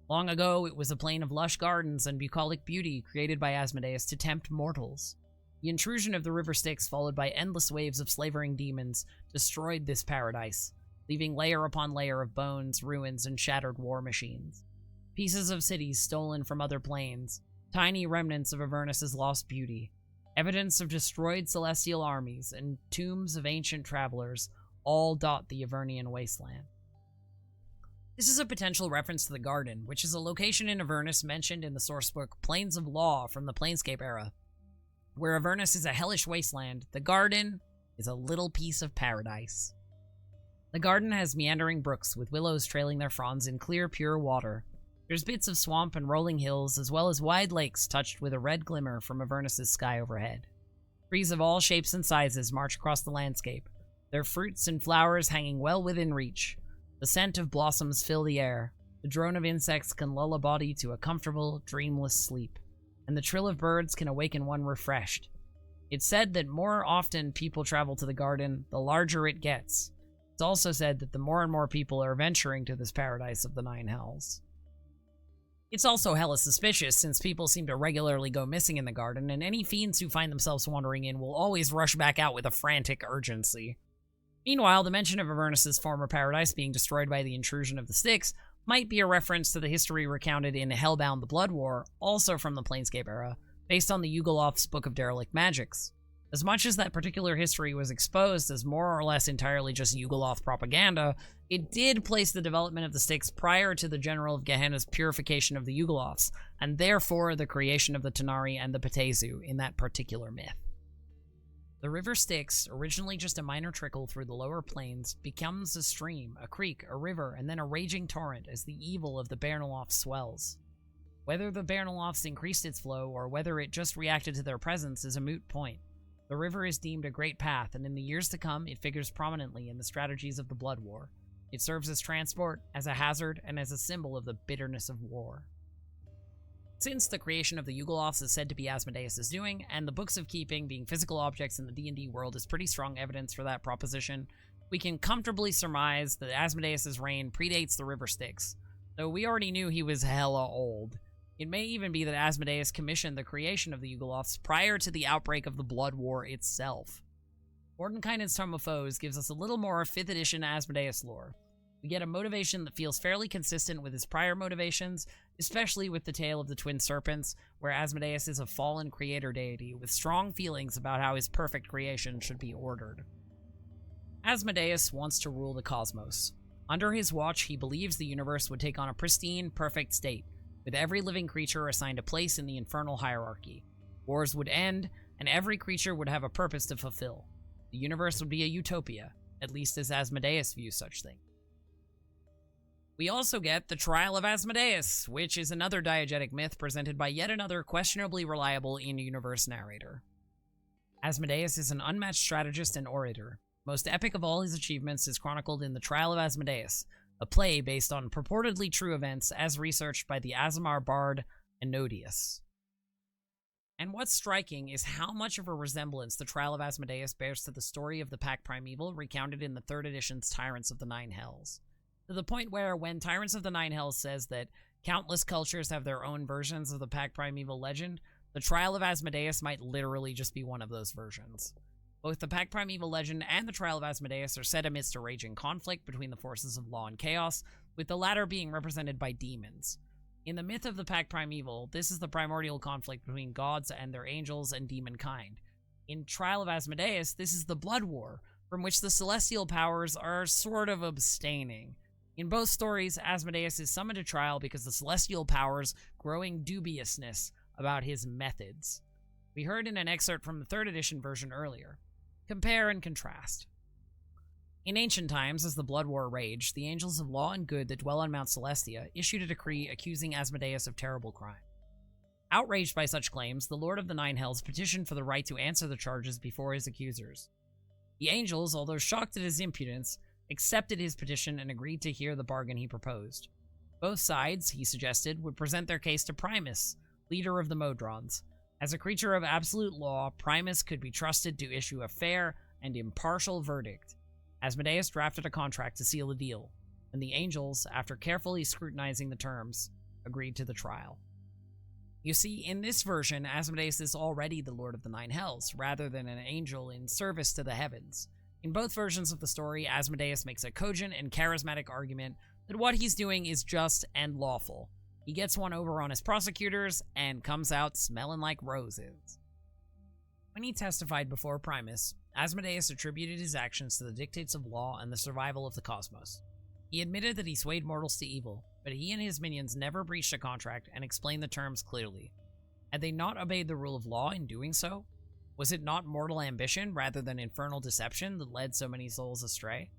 Long ago, it was a plain of lush gardens and bucolic beauty created by Asmodeus to tempt mortals. The intrusion of the river Styx, followed by endless waves of slavering demons, destroyed this paradise, leaving layer upon layer of bones, ruins, and shattered war machines. Pieces of cities stolen from other planes, tiny remnants of Avernus' lost beauty, evidence of destroyed celestial armies, and tombs of ancient travelers all dot the Avernian wasteland. This is a potential reference to the Garden, which is a location in Avernus mentioned in the sourcebook Plains of Law from the Planescape era. Where Avernus is a hellish wasteland, the Garden is a little piece of paradise. The Garden has meandering brooks with willows trailing their fronds in clear, pure water. There's bits of swamp and rolling hills, as well as wide lakes touched with a red glimmer from Avernus' sky overhead. Trees of all shapes and sizes march across the landscape, their fruits and flowers hanging well within reach. The scent of blossoms fill the air. The drone of insects can lull a body to a comfortable, dreamless sleep, and the trill of birds can awaken one refreshed. It's said that more often people travel to the Garden, the larger it gets. It's also said that the more and more people are venturing to this paradise of the Nine Hells. It's also hella suspicious, since people seem to regularly go missing in the Garden, and any fiends who find themselves wandering in will always rush back out with a frantic urgency. Meanwhile, the mention of Avernus' former paradise being destroyed by the intrusion of the Styx might be a reference to the history recounted in Hellbound the Blood War, also from the Planescape era, based on the Yugoloths' Book of Derelict Magics. As much as that particular history was exposed as more or less entirely just Yugoloth propaganda, it did place the development of the Styx prior to the General of Gehenna's purification of the Yugoloths, and therefore the creation of the Tanari and the Patezu in that particular myth. The river Styx, originally just a minor trickle through the lower plains, becomes a stream, a creek, a river, and then a raging torrent as the evil of the Bernoloth swells. Whether the Bernoloths increased its flow or whether it just reacted to their presence is a moot point. The river is deemed a great path, and in the years to come, it figures prominently in the strategies of the Blood War. It serves as transport, as a hazard, and as a symbol of the bitterness of war. Since the creation of the Yugoloths is said to be Asmodeus' doing, and the Books of Keeping being physical objects in the D&D world is pretty strong evidence for that proposition, we can comfortably surmise that Asmodeus' reign predates the river Styx, though we already knew he was hella old. It may even be that Asmodeus commissioned the creation of the Yugoloths prior to the outbreak of the Blood War itself. Mordenkainen's Tome of Foes gives us a little more 5th edition Asmodeus lore. We get a motivation that feels fairly consistent with his prior motivations, especially with the tale of the twin serpents, where Asmodeus is a fallen creator deity with strong feelings about how his perfect creation should be ordered. Asmodeus wants to rule the cosmos. Under his watch, he believes the universe would take on a pristine, perfect state, with every living creature assigned a place in the infernal hierarchy. Wars would end, and every creature would have a purpose to fulfill. The universe would be a utopia, at least as Asmodeus views such things. We also get the Trial of Asmodeus, which is another diegetic myth presented by yet another questionably reliable in-universe narrator. Asmodeus is an unmatched strategist and orator. Most epic of all his achievements is chronicled in the Trial of Asmodeus, a play based on purportedly true events as researched by the Aasimar bard Asmodeus. And what's striking is how much of a resemblance the Trial of Asmodeus bears to the story of the Pact Primeval recounted in the 3rd edition's Tyrants of the Nine Hells. To the point where, when Tyrants of the Nine Hells says that countless cultures have their own versions of the Pact Primeval legend, the Trial of Asmodeus might literally just be one of those versions. Both the Pact Primeval legend and the Trial of Asmodeus are set amidst a raging conflict between the forces of law and chaos, with the latter being represented by demons. In the myth of the Pact Primeval, this is the primordial conflict between gods and their angels and demon kind. In Trial of Asmodeus, this is the blood war, from which the celestial powers are sort of abstaining. In both stories, Asmodeus is summoned to trial because the celestial powers growing dubiousness about his methods. We heard in an excerpt from the 3rd edition version earlier. Compare and contrast. In ancient times, as the blood war raged, the angels of law and good that dwell on Mount Celestia issued a decree accusing Asmodeus of terrible crime. Outraged by such claims, the Lord of the Nine Hells petitioned for the right to answer the charges before his accusers. The angels, although shocked at his impudence, accepted his petition and agreed to hear the bargain he proposed. Both sides, he suggested, would present their case to Primus, leader of the Modrons. As a creature of absolute law, Primus could be trusted to issue a fair and impartial verdict. Asmodeus drafted a contract to seal the deal, and the angels, after carefully scrutinizing the terms, agreed to the trial. You see, in this version, Asmodeus is already the Lord of the Nine Hells, rather than an angel in service to the heavens. In both versions of the story, Asmodeus makes a cogent and charismatic argument that what he's doing is just and lawful. He gets one over on his prosecutors and comes out smelling like roses. When he testified before Primus, Asmodeus attributed his actions to the dictates of law and the survival of the cosmos. He admitted that he swayed mortals to evil, but he and his minions never breached a contract and explained the terms clearly. Had they not obeyed the rule of law in doing so? Was it not mortal ambition rather than infernal deception that led so many souls astray?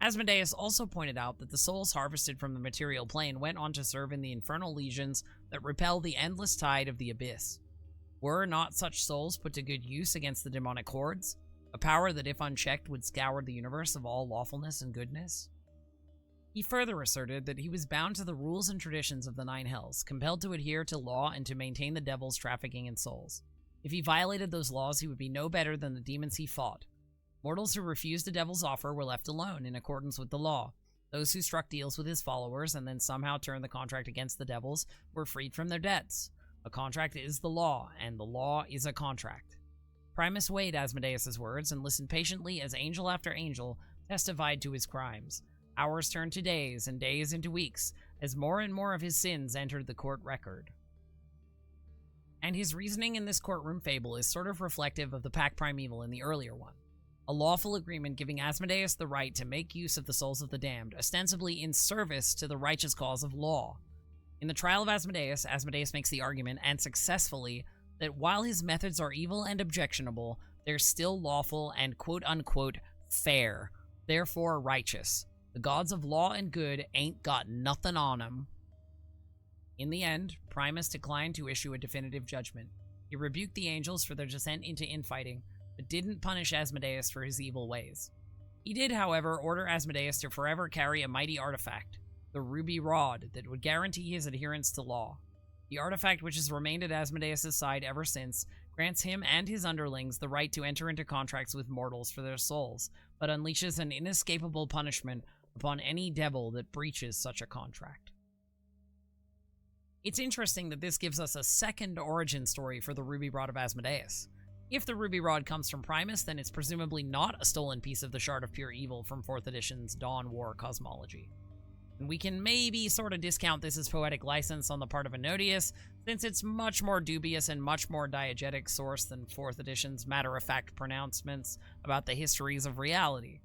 Asmodeus also pointed out that the souls harvested from the material plane went on to serve in the infernal legions that repel the endless tide of the abyss. Were not such souls put to good use against the demonic hordes, a power that if unchecked would scour the universe of all lawfulness and goodness? He further asserted that he was bound to the rules and traditions of the Nine Hells, compelled to adhere to law and to maintain the devil's trafficking in souls. If he violated those laws, he would be no better than the demons he fought. Mortals who refused the devil's offer were left alone in accordance with the law. Those who struck deals with his followers and then somehow turned the contract against the devils were freed from their debts. A contract is the law, and the law is a contract. Primus weighed Asmodeus' words and listened patiently as angel after angel testified to his crimes. Hours turned to days, and days into weeks, as more and more of his sins entered the court record. And his reasoning in this courtroom fable is sort of reflective of the Pact Primeval in the earlier one. A lawful agreement giving Asmodeus the right to make use of the souls of the damned, ostensibly in service to the righteous cause of law. In the Trial of Asmodeus, Asmodeus makes the argument, and successfully, that while his methods are evil and objectionable, they're still lawful and quote-unquote fair, therefore righteous. The gods of law and good ain't got nothing on 'em. In the end, Primus declined to issue a definitive judgment. He rebuked the angels for their descent into infighting, but didn't punish Asmodeus for his evil ways. He did, however, order Asmodeus to forever carry a mighty artifact, the ruby rod, that would guarantee his adherence to law. The artifact, which has remained at Asmodeus' side ever since, grants him and his underlings the right to enter into contracts with mortals for their souls, but unleashes an inescapable punishment upon any devil that breaches such a contract. It's interesting that this gives us a second origin story for the Ruby Rod of Asmodeus. If the Ruby Rod comes from Primus, then it's presumably not a stolen piece of the Shard of Pure Evil from 4th edition's Dawn War cosmology. And we can maybe sort of discount this as poetic license on the part of Asmodeus, since it's much more dubious and much more diegetic source than 4th edition's matter-of-fact pronouncements about the histories of reality.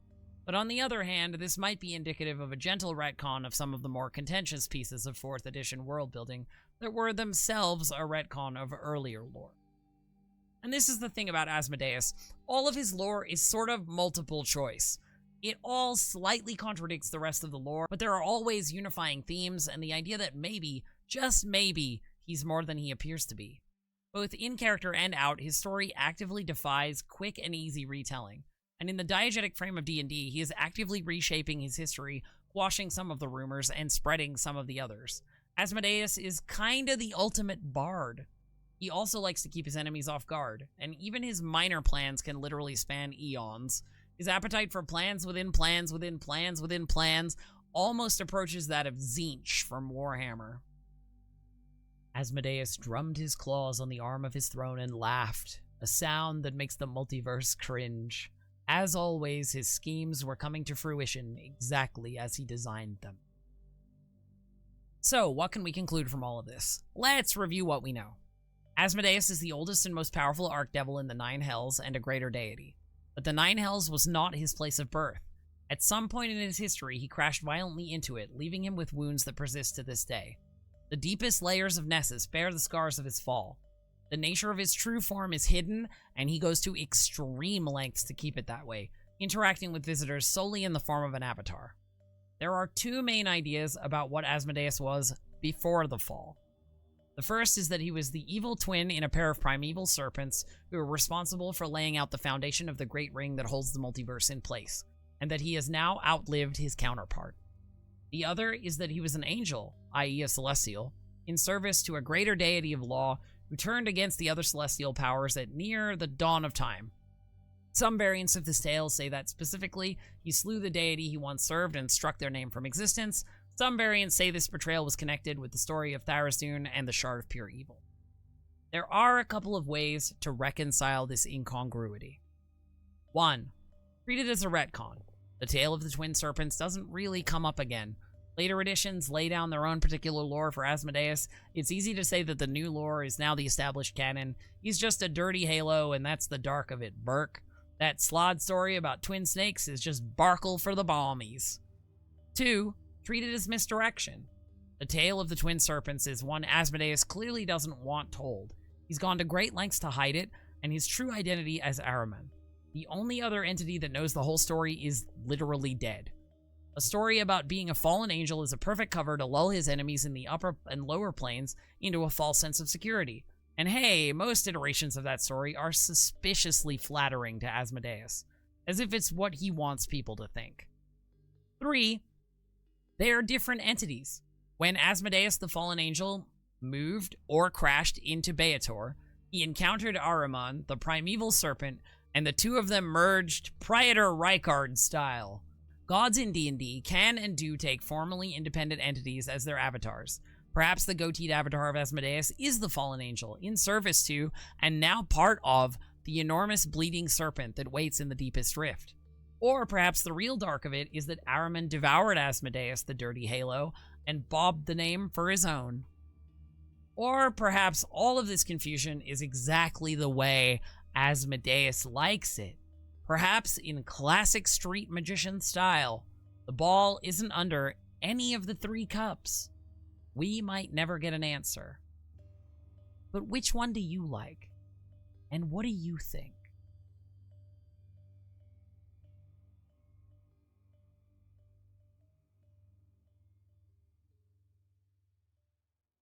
But on the other hand, this might be indicative of a gentle retcon of some of the more contentious pieces of 4th edition world-building that were themselves a retcon of earlier lore. And this is the thing about Asmodeus. All of his lore is sort of multiple choice. It all slightly contradicts the rest of the lore, but there are always unifying themes and the idea that maybe, just maybe, he's more than he appears to be. Both in character and out, his story actively defies quick and easy retelling. And in the diegetic frame of D&D, he is actively reshaping his history, quashing some of the rumors and spreading some of the others. Asmodeus is kinda the ultimate bard. He also likes to keep his enemies off guard, and even his minor plans can literally span eons. His appetite for plans within plans within plans within plans almost approaches that of Tzeentch from Warhammer. Asmodeus drummed his claws on the arm of his throne and laughed, a sound that makes the multiverse cringe. As always, his schemes were coming to fruition exactly as he designed them. So, what can we conclude from all of this? Let's review what we know. Asmodeus is the oldest and most powerful archdevil in the Nine Hells and a greater deity. But the Nine Hells was not his place of birth. At some point in his history, he crashed violently into it, leaving him with wounds that persist to this day. The deepest layers of Nessus bear the scars of his fall. The nature of his true form is hidden, and he goes to extreme lengths to keep it that way, interacting with visitors solely in the form of an avatar. There are two main ideas about what Asmodeus was before the fall. The first is that he was the evil twin in a pair of primeval serpents who were responsible for laying out the foundation of the great ring that holds the multiverse in place, and that he has now outlived his counterpart. The other is that he was an angel, i.e. a celestial, in service to a greater deity of law who turned against the other celestial powers at near the dawn of time. Some variants of this tale say that specifically he slew the deity he once served and struck their name from existence. Some variants say this betrayal was connected with the story of Tharizdun and the Shard of Pure Evil. There are a couple of ways to reconcile this incongruity. 1. Treat it as a retcon. The tale of the twin serpents doesn't really come up again. Later editions lay down their own particular lore for Asmodeus. It's easy to say that the new lore is now the established canon. He's just a dirty halo, and that's the dark of it, Burke. That Slod story about twin snakes is just Barkle for the balmies. 2. Treat it as misdirection. The tale of the twin serpents is one Asmodeus clearly doesn't want told. He's gone to great lengths to hide it, and his true identity as Ahriman. The only other entity that knows the whole story is literally dead. A story about being a fallen angel is a perfect cover to lull his enemies in the upper and lower planes into a false sense of security. And hey, most iterations of that story are suspiciously flattering to Asmodeus, as if it's what he wants people to think. 3. They are different entities. When Asmodeus the Fallen Angel moved or crashed into Beator, he encountered Ahriman, the primeval serpent, and the two of them merged Praetor Rykard style. Gods in D&D can and do take formally independent entities as their avatars. Perhaps the goateed avatar of Asmodeus is the Fallen Angel, in service to, and now part of, the enormous bleeding serpent that waits in the deepest rift. Or perhaps the real dark of it is that Ahriman devoured Asmodeus, the dirty halo, and bobbed the name for his own. Or perhaps all of this confusion is exactly the way Asmodeus likes it. Perhaps in classic street magician style, the ball isn't under any of the 3 cups. We might never get an answer. But which one do you like? And what do you think?